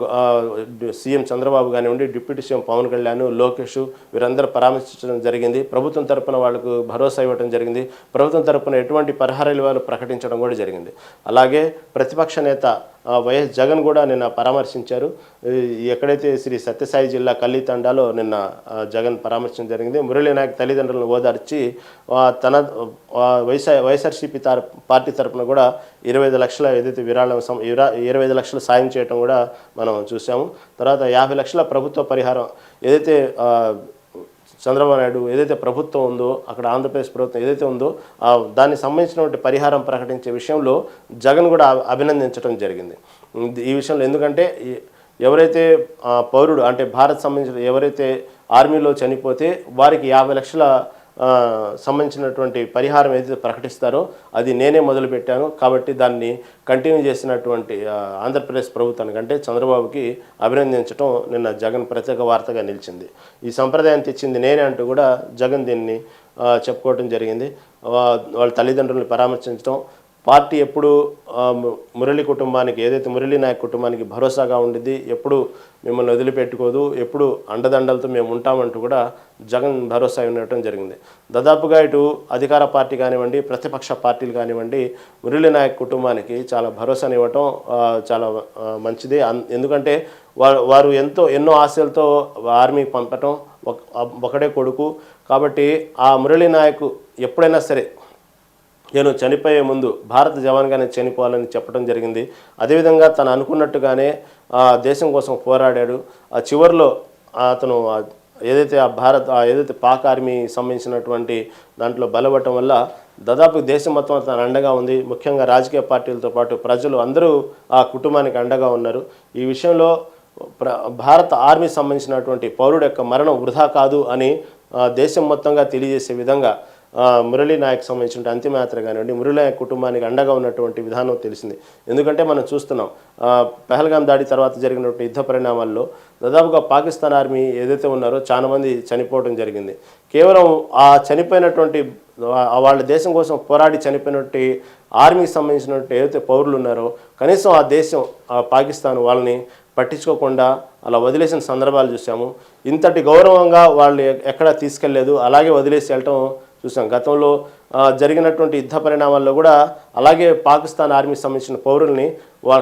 సీఎం చంద్రబాబు కానివ్వండి, డిప్యూటీ సీఎం పవన్ కళ్యాణ్, లోకేష్ వీరందరూ పరామర్శించడం జరిగింది. ప్రభుత్వం తరపున వాళ్ళకు భరోసా ఇవ్వడం జరిగింది. ప్రభుత్వం తరపున ఎటువంటి పరిహారాలు వాళ్ళు ప్రకటించడం కూడా జరిగింది. అలాగే ప్రతిపక్ష నేత వైఎస్ జగన్ కూడా నిన్న పరామర్శించారు. ఎక్కడైతే శ్రీ సత్యసాయి జిల్లా కల్లితండాలో నిన్న జగన్ పరామర్శించడం జరిగింది. మురళీ నాయక్ తల్లిదండ్రులను ఓదార్చి తన వైఎస్ఆర్సీపీ పార్టీ తరఫున కూడా 25 లక్షల ఏదైతే విరాళం 25 లక్షలు సాయం చేయడం కూడా మనం చూసాము. తర్వాత 50 లక్షల ప్రభుత్వ పరిహారం ఏదైతే చంద్రబాబు నాయుడు ఏదైతే ప్రభుత్వం ఉందో అక్కడ ఆంధ్రప్రదేశ్ ప్రభుత్వం ఏదైతే ఉందో దానికి సంబంధించినటువంటి పరిహారం ప్రకటించే విషయంలో జగన్ కూడా అభినందించడం జరిగింది. ఈ విషయంలో ఎందుకంటే ఎవరైతే పౌరుడు అంటే భారత్ సంబంధించిన ఎవరైతే ఆర్మీలో చనిపోతే వారికి 50 లక్షల సంబంధించినటువంటి పరిహారం ఏదైతే ప్రకటిస్తారో అది నేనే మొదలుపెట్టాను కాబట్టి దాన్ని కంటిన్యూ చేసినటువంటి ఆంధ్రప్రదేశ్ ప్రభుత్వానికి అంటే చంద్రబాబుకి అభినందించడం నిన్న జగన్ ప్రత్యేక వార్తగా నిలిచింది. ఈ సంప్రదాయాన్ని తెచ్చింది నేనే అంటూ కూడా జగన్ దీన్ని చెప్పుకోవడం జరిగింది. వాళ్ళ తల్లిదండ్రులను పరామర్శించడం పార్టీ ఎప్పుడు మురళీ కుటుంబానికి ఏదైతే మురళీ నాయక్ కుటుంబానికి భరోసాగా ఉండిద్ది, ఎప్పుడు మిమ్మల్ని వదిలిపెట్టుకోదు, ఎప్పుడు అండదండలతో మేము ఉంటామంటూ కూడా జగన్ భరోసా ఇవ్వడం జరిగింది. దాదాపుగా ఇటు అధికార పార్టీ కానివ్వండి, ప్రతిపక్ష పార్టీలు కానివ్వండి మురళీ నాయక్ కుటుంబానికి చాలా భరోసాని ఇవ్వటం చాలా మంచిది. ఎందుకంటే వారు ఎన్నో ఆశలతో ఆర్మీకి పంపటం, ఒకడే కొడుకు కాబట్టి ఆ మురళీ నాయక్ ఎప్పుడైనా సరే నేను చనిపోయే ముందు భారత జవాన్గానే చనిపోవాలని చెప్పడం జరిగింది. అదేవిధంగా తను అనుకున్నట్టుగానే దేశం కోసం పోరాడాడు. ఆ చివరిలో అతను ఏదైతే ఏదైతే పాక్ ఆర్మీ సంబంధించినటువంటి దాంట్లో బలపడటం వల్ల దాదాపు దేశం మొత్తం తన అండగా ఉంది. ముఖ్యంగా రాజకీయ పార్టీలతో పాటు ప్రజలు అందరూ ఆ కుటుంబానికి అండగా ఉన్నారు. ఈ విషయంలో భారత ఆర్మీ సంబంధించినటువంటి పౌరుడు యొక్క మరణం వృధా కాదు అని దేశం మొత్తంగా తెలియజేసే విధంగా మురళీ నాయక్ సంబంధించిన అంతిమయాత్ర కానివ్వండి మురళీ నాయక్ కుటుంబానికి అండగా ఉన్నటువంటి విధానం తెలిసింది. ఎందుకంటే మనం చూస్తున్నాం పహల్గాం దాడి తర్వాత జరిగినటువంటి యుద్ధ పరిణామాల్లో దాదాపుగా పాకిస్తాన్ ఆర్మీ ఏదైతే ఉన్నారో చాలా మంది చనిపోవడం జరిగింది. కేవలం ఆ చనిపోయినటువంటి వాళ్ళ దేశం కోసం పోరాడి చనిపోయినటువంటి ఆర్మీకి సంబంధించినటువంటి ఏదైతే పౌరులు ఉన్నారో కనీసం ఆ దేశం పాకిస్తాన్ వాళ్ళని పట్టించుకోకుండా అలా వదిలేసిన సందర్భాలు చూసాము. ఇంతటి గౌరవంగా వాళ్ళు ఎక్కడా తీసుకెళ్లేదు, అలాగే వదిలేసి వెళ్ళటం చూసాం. గతంలో జరిగినటువంటి యుద్ధ పరిణామాల్లో కూడా అలాగే పాకిస్తాన్ ఆర్మీకి సంబంధించిన పౌరుల్ని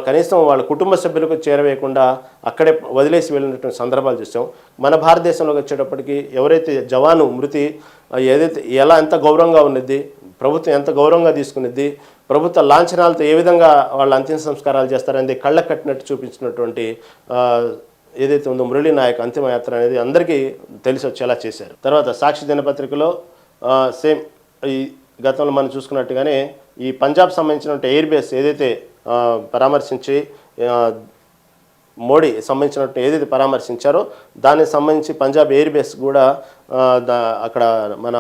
కనీసం వాళ్ళ కుటుంబ సభ్యులకు చేరవేయకుండా అక్కడే వదిలేసి వెళ్ళినటువంటి సందర్భాలు చూసాం. మన భారతదేశంలోకి వచ్చేటప్పటికి ఎవరైతే జవాను మృతి ఏదైతే ఎంత గౌరవంగా ఉన్నది, ప్రభుత్వం ఎంత గౌరవంగా తీసుకునేది, ప్రభుత్వ లాంఛనాలతో ఏ విధంగా వాళ్ళ అంతిమ సంస్కారాలు చేస్తారనేది కళ్ళ కట్టినట్టు చూపించినటువంటి ఏదైతే ఉందో మురళీ నాయక్ అంతిమయాత్ర అనేది అందరికీ తెలిసి వచ్చేలా చేశారు. తర్వాత సాక్షి దినపత్రికలో సేమ్ ఈ గతంలో మనం చూసుకున్నట్టుగానే ఈ పంజాబ్ సంబంధించిన ఎయిర్ బేస్ ఏదైతే పరామర్శించి మోడీ సంబంధించినట్టు ఏదైతే పరామర్శించారో దానికి సంబంధించి పంజాబ్ ఎయిర్ బేస్ కూడా అక్కడ మన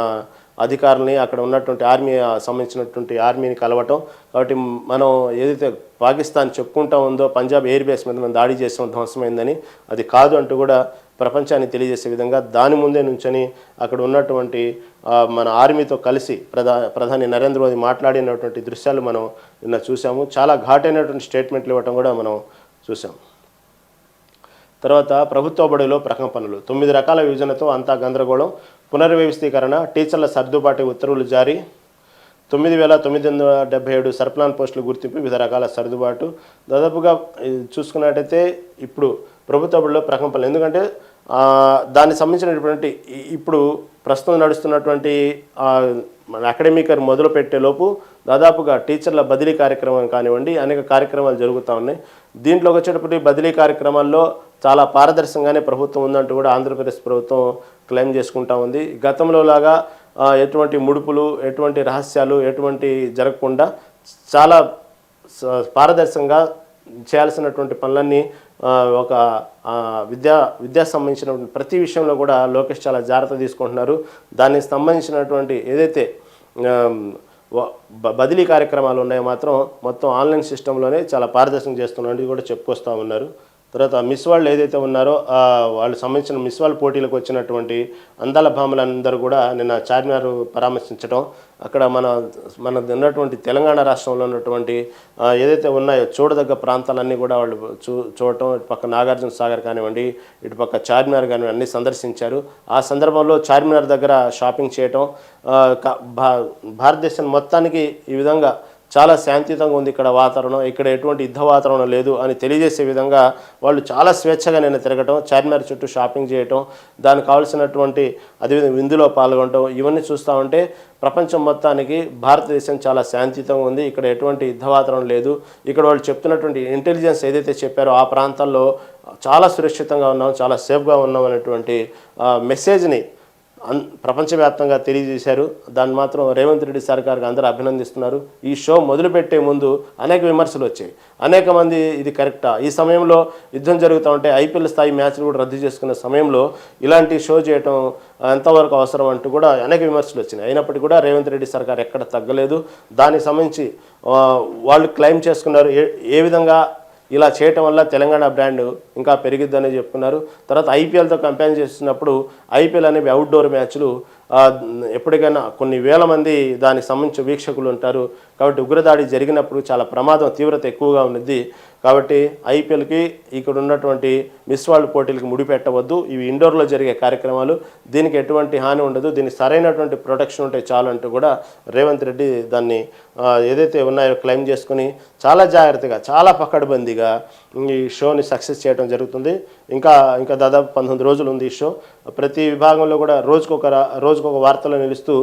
అధికారులని అక్కడ ఉన్నటువంటి ఆర్మీ సంబంధించినటువంటి ఆర్మీని కలవటం. కాబట్టి మనం ఏదైతే పాకిస్తాన్ చెప్పుకుంటా ఉందో పంజాబ్ ఎయిర్ బేస్ మీద మనం దాడి చేసాం ధ్వంసమైందని, అది కాదు అంటూ కూడా ప్రపంచాన్ని తెలియజేసే విధంగా దాని ముందే నుంచొని అక్కడ ఉన్నటువంటి మన ఆర్మీతో కలిసి ప్రధాని నరేంద్ర మోదీ మాట్లాడినటువంటి దృశ్యాలు మనం నిన్న చూసాము. చాలా ఘాటైనటువంటి స్టేట్మెంట్లు ఇవ్వటం కూడా మనం చూసాం. తర్వాత ప్రభుత్వ బడుల్లో ప్రకంపనలు, 9 రకాల విభజనతో అంతా గందరగోళం, పునర్వ్యవస్థీకరణ, టీచర్ల సర్దుబాటు ఉత్తర్వులు జారీ, 9,977 సర్ప్లాన్ పోస్టుల గుర్తింపు, వివిధ రకాల సర్దుబాటు. దాదాపుగా చూసుకున్నట్టయితే ఇప్పుడు ప్రభుత్వ బడుల్లో ప్రకంపనలు, ఎందుకంటే దానికి సంబంధించినటువంటి ఇప్పుడు ప్రస్తుతం నడుస్తున్నటువంటి అకాడమిక్ ఇయర్ మొదలు పెట్టేలోపు దాదాపుగా టీచర్ల బదిలీ కార్యక్రమం కానివ్వండి అనేక కార్యక్రమాలు జరుగుతూ ఉన్నాయి. దీంట్లోకి వచ్చేటప్పటి బదిలీ కార్యక్రమాల్లో చాలా పారదర్శకంగానే ప్రభుత్వం ఉందంటూ కూడా ఆంధ్రప్రదేశ్ ప్రభుత్వం క్లెయిమ్ చేసుకుంటా ఉంది. గతంలో లాగా ఎటువంటి ముడుపులు, ఎటువంటి రహస్యాలు ఎటువంటి జరగకుండా చాలా పారదర్శకంగా చేయాల్సినటువంటి పనులన్నీ ఒక విద్యా సంబంధించినటువంటి ప్రతి విషయంలో కూడా లోకేష్ చాలా జాగ్రత్త తీసుకుంటున్నారు. దానికి సంబంధించినటువంటి ఏదైతే బదిలీ కార్యక్రమాలు ఉన్నాయో మాత్రం మొత్తం ఆన్లైన్ సిస్టంలోనే చాలా పారదర్శకం చేస్తున్నట్టు కూడా చెప్పుకొస్తూ ఉన్నారు. తర్వాత మిస్ వాళ్ళు ఏదైతే ఉన్నారో వాళ్ళు సంబంధించిన మిస్ వాళ్ళ పోటీలకు వచ్చినటువంటి అందాల భామలందరూ కూడా నిన్న చార్మినార్ పరామర్శించడం, అక్కడ మన ఉన్నటువంటి తెలంగాణ రాష్ట్రంలో ఉన్నటువంటి ఏదైతే ఉన్నాయో చూడదగ్గ ప్రాంతాలన్నీ కూడా వాళ్ళు చూడటం, ఇటు పక్క నాగార్జున సాగర్ కానివ్వండి, ఇటు పక్క చార్మినార్ కానివ్వండి అన్నీ సందర్శించారు. ఆ సందర్భంలో చార్మినార్ దగ్గర షాపింగ్ చేయటం, భారతదేశం మొత్తానికి ఈ విధంగా చాలా శాంతియుతంగా ఉంది ఇక్కడ వాతావరణం, ఇక్కడ ఎటువంటి యుద్ధ వాతావరణం లేదు అని తెలియజేసే విధంగా వాళ్ళు చాలా స్వేచ్ఛగా నేను తిరగటం, చార్మినార్ చుట్టూ షాపింగ్ చేయటం, దానికి కావాల్సినటువంటి అదేవిధంగా విందులో పాల్గొనటం, ఇవన్నీ చూస్తూ ఉంటే ప్రపంచం మొత్తానికి భారతదేశం చాలా శాంతియుతంగా ఉంది, ఇక్కడ ఎటువంటి యుద్ధ వాతావరణం లేదు, ఇక్కడ వాళ్ళు చెప్తున్నటువంటి ఇంటెలిజెన్స్ ఏదైతే చెప్పారో ఆ ప్రాంతాల్లో చాలా సురక్షితంగా ఉన్నాం, చాలా సేఫ్గా ఉన్నాం అనేటువంటి మెసేజ్ని ప్రపంచవ్యాప్తంగా తెలియజేశారు. దాన్ని మాత్రం రేవంత్ రెడ్డి సర్కార్కి అందరూ అభినందిస్తున్నారు. ఈ షో మొదలుపెట్టే ముందు అనేక విమర్శలు వచ్చాయి. అనేక మంది ఇది కరెక్టా, ఈ సమయంలో యుద్ధం జరుగుతూ ఉంటే ఐపీఎల్ స్థాయి మ్యాచ్లు కూడా రద్దు చేసుకున్న సమయంలో ఇలాంటి షో చేయటం ఎంతవరకు అవసరం అంటూ కూడా అనేక విమర్శలు వచ్చినాయి. అయినప్పటికీ కూడా రేవంత్ రెడ్డి సర్కార్ ఎక్కడ తగ్గలేదు. దానికి సంబంధించి వాళ్ళు క్లెయిమ్ చేసుకున్నారు. ఏ విధంగా ఇలా చేయటం వల్ల తెలంగాణ బ్రాండ్ ఇంకా పెరిగిద్దని చెప్పుకున్నారు. తర్వాత ఐపీఎల్తో కంపేర్ చేస్తున్నప్పుడు ఐపీఎల్ అనేవి అవుట్డోర్ మ్యాచ్లు, ఎప్పటికైనా కొన్ని వేల మంది దానికి సంబంధించిన వీక్షకులు ఉంటారు. కాబట్టి ఉగ్రదాడి జరిగినప్పుడు చాలా ప్రమాదం తీవ్రత ఎక్కువగా ఉన్నది. కాబట్టి ఐపీఎల్కి ఇక్కడ ఉన్నటువంటి మిస్ వరల్డ్ పోటీలకు ముడిపెట్టవద్దు, ఇవి ఇండోర్లో జరిగే కార్యక్రమాలు, దీనికి ఎటువంటి హాని ఉండదు, దీనికి సరైనటువంటి ప్రొటెక్షన్ ఉంటే చాలు అంటూ కూడా రేవంత్ రెడ్డి దాన్ని ఏదైతే ఉన్నాయో క్లెయిమ్ చేసుకుని చాలా జాగ్రత్తగా చాలా పకడ్బందీగా ఈ షోని సక్సెస్ చేయడం జరుగుతుంది. ఇంకా దాదాపు 19 రోజులు ఉంది ఈ షో. ప్రతి విభాగంలో కూడా రోజుకొక వార్తలో నిలుస్తూ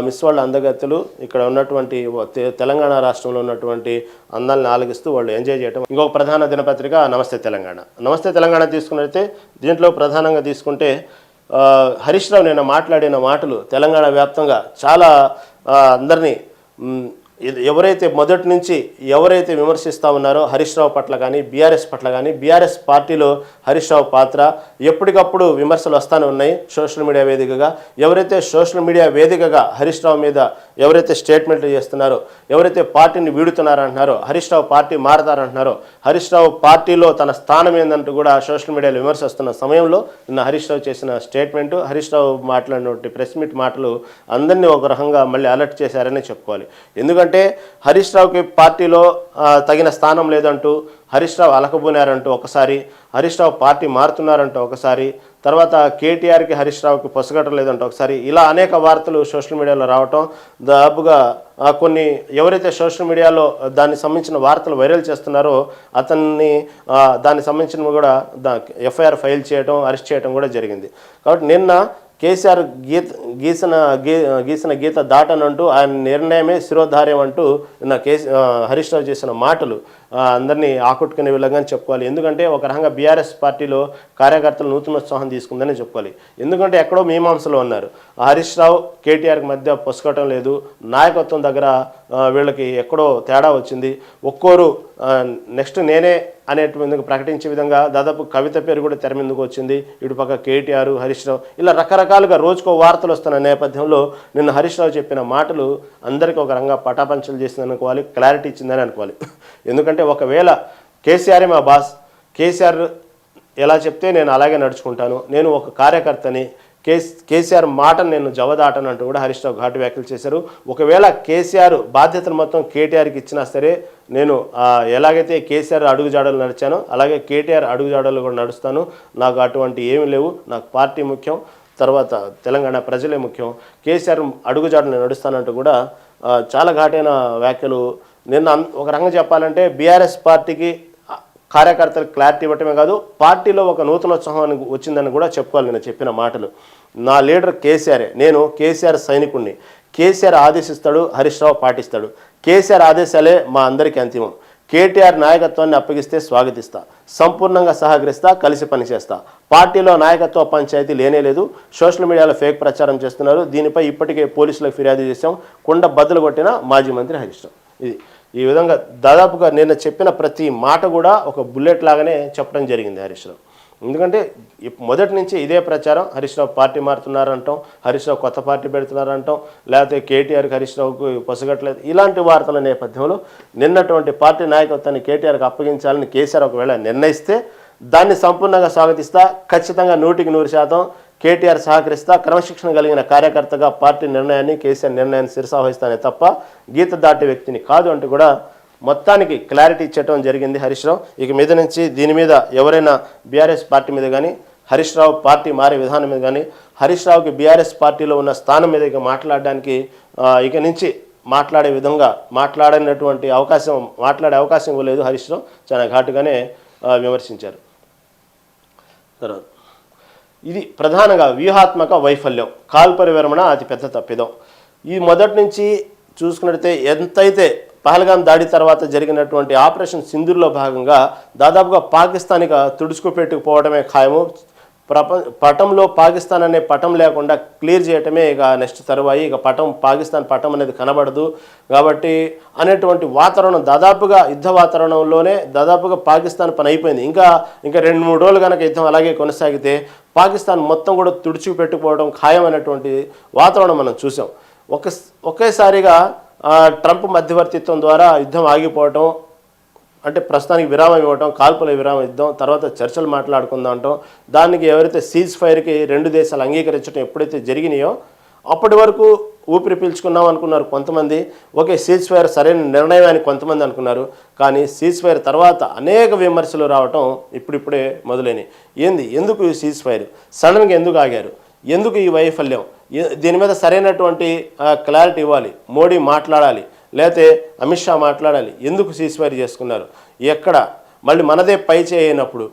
మిస్ వరల్డ్ అందగత్తెలు ఇక్కడ ఉన్నటువంటి తెలంగాణ రాష్ట్రంలో ఉన్నటువంటి అందాలను ఆలగిస్తూ వాళ్ళు ఎంజాయ్ చేయడం. ఇంకొక ప్రధాన దినపత్రిక నమస్తే తెలంగాణ. నమస్తే తెలంగాణ తీసుకున్నట్లయితే దీంట్లో ప్రధానంగా తీసుకుంటే హరీష్ రావు నేను మాట్లాడిన మాటలు తెలంగాణ వ్యాప్తంగా చాలా అందరినీ ఎవరైతే మొదటి నుంచి ఎవరైతే విమర్శిస్తూ ఉన్నారో హరీష్ రావు పట్ల కానీ బీఆర్ఎస్ పట్ల కానీ, బీఆర్ఎస్ పార్టీలో హరీష్ రావు పాత్ర ఎప్పటికప్పుడు విమర్శలు వస్తూనే ఉన్నాయి సోషల్ మీడియా వేదికగా. ఎవరైతే సోషల్ మీడియా వేదికగా హరీష్ రావు మీద ఎవరైతే స్టేట్మెంట్లు చేస్తున్నారో, ఎవరైతే పార్టీని వీడుతున్నారంటున్నారో, హరీష్ రావు పార్టీ మారతారంటున్నారో, హరీష్ రావు పార్టీలో తన స్థానం ఏందంటూ కూడా సోషల్ మీడియాలో విమర్శిస్తున్న సమయంలో నిన్న హరీష్ రావు చేసిన స్టేట్మెంటు, హరీష్ రావు మాట్లాడినటువంటి ప్రెస్ మీట్ మాటలు అందరినీ ఒక రకంగా మళ్ళీ అలర్ట్ చేశారని చెప్పుకోవాలి. ఎందుకంటే హరీష్ రావుకి పార్టీలో తగిన స్థానం లేదంటూ, హరీష్ రావు అలకబూనారంటూ ఒకసారి, హరీష్ రావు పార్టీ మారుతున్నారంటూ ఒకసారి, తర్వాత కేటీఆర్కి హరీష్ రావుకి పొసగటం లేదంటూ ఒకసారి, ఇలా అనేక వార్తలు సోషల్ మీడియాలో రావటం, దాదాపుగా కొన్ని ఎవరైతే సోషల్ మీడియాలో దానికి సంబంధించిన వార్తలు వైరల్ చేస్తున్నారో అతన్ని దానికి సంబంధించిన కూడా ఎఫ్ఐఆర్ ఫైల్ చేయడం, అరెస్ట్ చేయడం కూడా జరిగింది. కాబట్టి నిన్న కేసీఆర్ గీసిన గీత దాటనంటూ ఆయన నిర్ణయమే శిరోధార్యం అంటూ నిన్న హరీష్ రావు చేసిన మాటలు అందరినీ ఆకట్టుకునే విధంగా చెప్పుకోవాలి. ఎందుకంటే ఒక రకంగా బీఆర్ఎస్ పార్టీలో కార్యకర్తలు నూతనోత్సాహం తీసుకుందని చెప్పుకోవాలి. ఎందుకంటే ఎక్కడో మీమాంసలో ఉన్నారు. హరీష్ రావు కేటీఆర్కి మధ్య పొసగటం లేదు, నాయకత్వం దగ్గర వీళ్ళకి ఎక్కడో తేడా వచ్చింది, ఒక్కోరు నెక్స్ట్ నేనే అనేటువంటి ప్రకటించే విధంగా దాదాపు కవిత పేరు కూడా తెర మీదకు వచ్చింది. ఇటుపక్క కేటీఆర్, హరీష్ రావు ఇలా రకరకాలుగా రోజుకో వార్తలు వస్తున్న నేపథ్యంలో నిన్న హరీష్ రావు చెప్పిన మాటలు అందరికీ ఒక రంగా పటాపంచలు చేసిందని అనుకోవాలి, క్లారిటీ ఇచ్చిందని అనుకోవాలి. ఎందుకంటే ఒకవేళ కేసీఆరే మా బాస్, కేసీఆర్ ఎలా చెప్తే నేను అలాగే నడుచుకుంటాను, నేను ఒక కార్యకర్తని, కేసీఆర్ మాటను నేను జవదాటను అంటూ కూడా హరీష్ రావు ఘాటు వ్యాఖ్యలు చేశారు. ఒకవేళ కేసీఆర్ బాధ్యతలు మొత్తం కేటీఆర్కి ఇచ్చినా సరే నేను ఎలాగైతే కేసీఆర్ అడుగుజాడలు నడిచానో అలాగే కేటీఆర్ అడుగుజాడలు కూడా నడుస్తాను, నాకు అటువంటి ఏమీ లేవు, నాకు పార్టీ ముఖ్యం, తర్వాత తెలంగాణ ప్రజలే ముఖ్యం, కేసీఆర్ అడుగుజాడలు నడుస్తానంటూ కూడా చాలా ఘాటైన వ్యాఖ్యలు. నిన్న ఒక రకంగా చెప్పాలంటే బీఆర్ఎస్ పార్టీకి కార్యకర్తలకు క్లారిటీ ఇవ్వటమే కాదు, పార్టీలో ఒక నూతనోత్సాహం వచ్చిందని కూడా చెప్పుకోవాలి. నేను చెప్పిన మాటలు, నా లీడర్ కేసీఆరే, నేను కేసీఆర్ సైనికుడిని, కేసీఆర్ ఆదేశిస్తాడు, హరీష్ రావు పాటిస్తాడు, కేసీఆర్ ఆదేశాలే మా అందరికీ అంతిమం, కేటీఆర్ నాయకత్వాన్ని అప్పగిస్తే స్వాగతిస్తా, సంపూర్ణంగా సహకరిస్తా, కలిసి పనిచేస్తా, పార్టీలో నాయకత్వ పంచాయతీ లేనే లేదు, సోషల్ మీడియాలో ఫేక్ ప్రచారం చేస్తున్నారు, దీనిపై ఇప్పటికే పోలీసులకు ఫిర్యాదు చేశాం, కుండ బద్దలు కొట్టిన మాజీ మంత్రి హరీష్ రావు. ఈ విధంగా దాదాపుగా నేను చెప్పిన ప్రతి మాట కూడా ఒక బుల్లెట్ లాగానే చెప్పడం జరిగింది హరీష్ రావు. ఎందుకంటే మొదటి నుంచి ఇదే ప్రచారం, హరీష్ రావు పార్టీ మారుతున్నారంటాం, హరీష్ రావు కొత్త పార్టీ పెడుతున్నారంటాం, లేకపోతే కేటీఆర్కి హరీష్ రావుకు పొసగట్లేదు, ఇలాంటి వార్తల నేపథ్యంలో నిన్నటువంటి పార్టీ నాయకత్వాన్ని కేటీఆర్కి అప్పగించాలని కేసీఆర్ ఒకవేళ నిర్ణయిస్తే దాన్ని సంపూర్ణంగా స్వాగతిస్తా, ఖచ్చితంగా 100% కేటీఆర్ సహకరిస్తా, క్రమశిక్షణ కలిగిన కార్యకర్తగా పార్టీ నిర్ణయాన్ని, కేసీఆర్ నిర్ణయాన్ని శిరసావహిస్తానే తప్ప గీత దాటే వ్యక్తిని కాదు అంటూ కూడా మొత్తానికి క్లారిటీ ఇచ్చటం జరిగింది హరీష్ రావు. ఇక మీద నుంచి దీని మీద ఎవరైనా బీఆర్ఎస్ పార్టీ మీద కానీ, హరీష్ రావు పార్టీ మారే విధానం మీద కానీ, హరీష్ రావుకి బీఆర్ఎస్ పార్టీలో ఉన్న స్థానం మీద ఇక మాట్లాడడానికి ఇక నుంచి మాట్లాడే విధంగా మాట్లాడే అవకాశం ఇవ్వలేదు హరీష్ రావు, చాలా ఘాటుగానే విమర్శించారు. తర్వాత ఇది ప్రధానంగా వ్యూహాత్మక వైఫల్యం, కాల్పరి విరమణ అతిపెద్ద తప్పిదం. ఈ మొదటి నుంచి చూసుకున్నట్లయితే ఎంతైతే పహల్గాం దాడి తర్వాత జరిగినటువంటి ఆపరేషన్ సింధూర్లో భాగంగా దాదాపుగా పాకిస్తాన్గా తుడుచుకుపెట్టుకుపోవడమే ఖాయము, పటంలో పాకిస్తాన్ అనే పటం లేకుండా క్లియర్ చేయటమే ఇక నెక్స్ట్ తరువాయి, ఇక పాకిస్తాన్ పటం అనేది కనబడదు కాబట్టి అనేటువంటి వాతావరణం, దాదాపుగా యుద్ధ వాతావరణంలోనే దాదాపుగా పాకిస్తాన్ పని అయిపోయింది. ఇంకా 2-3 రోజులు కనుక యుద్ధం అలాగే కొనసాగితే పాకిస్తాన్ మొత్తం కూడా తుడిచిపెట్టుకోవడం ఖాయం అనేటువంటి వాతావరణం మనం చూసాం. ఒకేసారిగా ట్రంప్ మధ్యవర్తిత్వం ద్వారా యుద్ధం ఆగిపోవటం, అంటే ప్రస్తుతానికి విరామం ఇవ్వటం, కాల్పుల విరామం ఇద్దాం, తర్వాత చర్చలు మాట్లాడుకుందాం అంటాం, దానికి ఎవరైతే సీజ్ ఫైర్కి 2 దేశాలు అంగీకరించడం ఎప్పుడైతే జరిగినాయో అప్పటి వరకు ఊపిరి పీల్చుకున్నాం అనుకున్నారు కొంతమంది, ఓకే సీజ్ ఫైర్ సరైన నిర్ణయం అని కొంతమంది అనుకున్నారు. కానీ సీజ్ ఫైర్ తర్వాత అనేక విమర్శలు రావటం ఇప్పుడిప్పుడే మొదలైనవి. ఎందుకు ఈ సీజ్ ఫైర్ సడన్గా ఎందుకు ఆగారు, ఎందుకు ఈ వైఫల్యం, దీని మీద సరైనటువంటి క్లారిటీ ఇవ్వాలి, మోడీ మాట్లాడాలి, లేకపోతే అమిత్ షా మాట్లాడాలి, ఎందుకు సీజ్ ఫైర్ చేసుకున్నారు, ఎక్కడ మళ్ళీ మనదే పై చేయనప్పుడు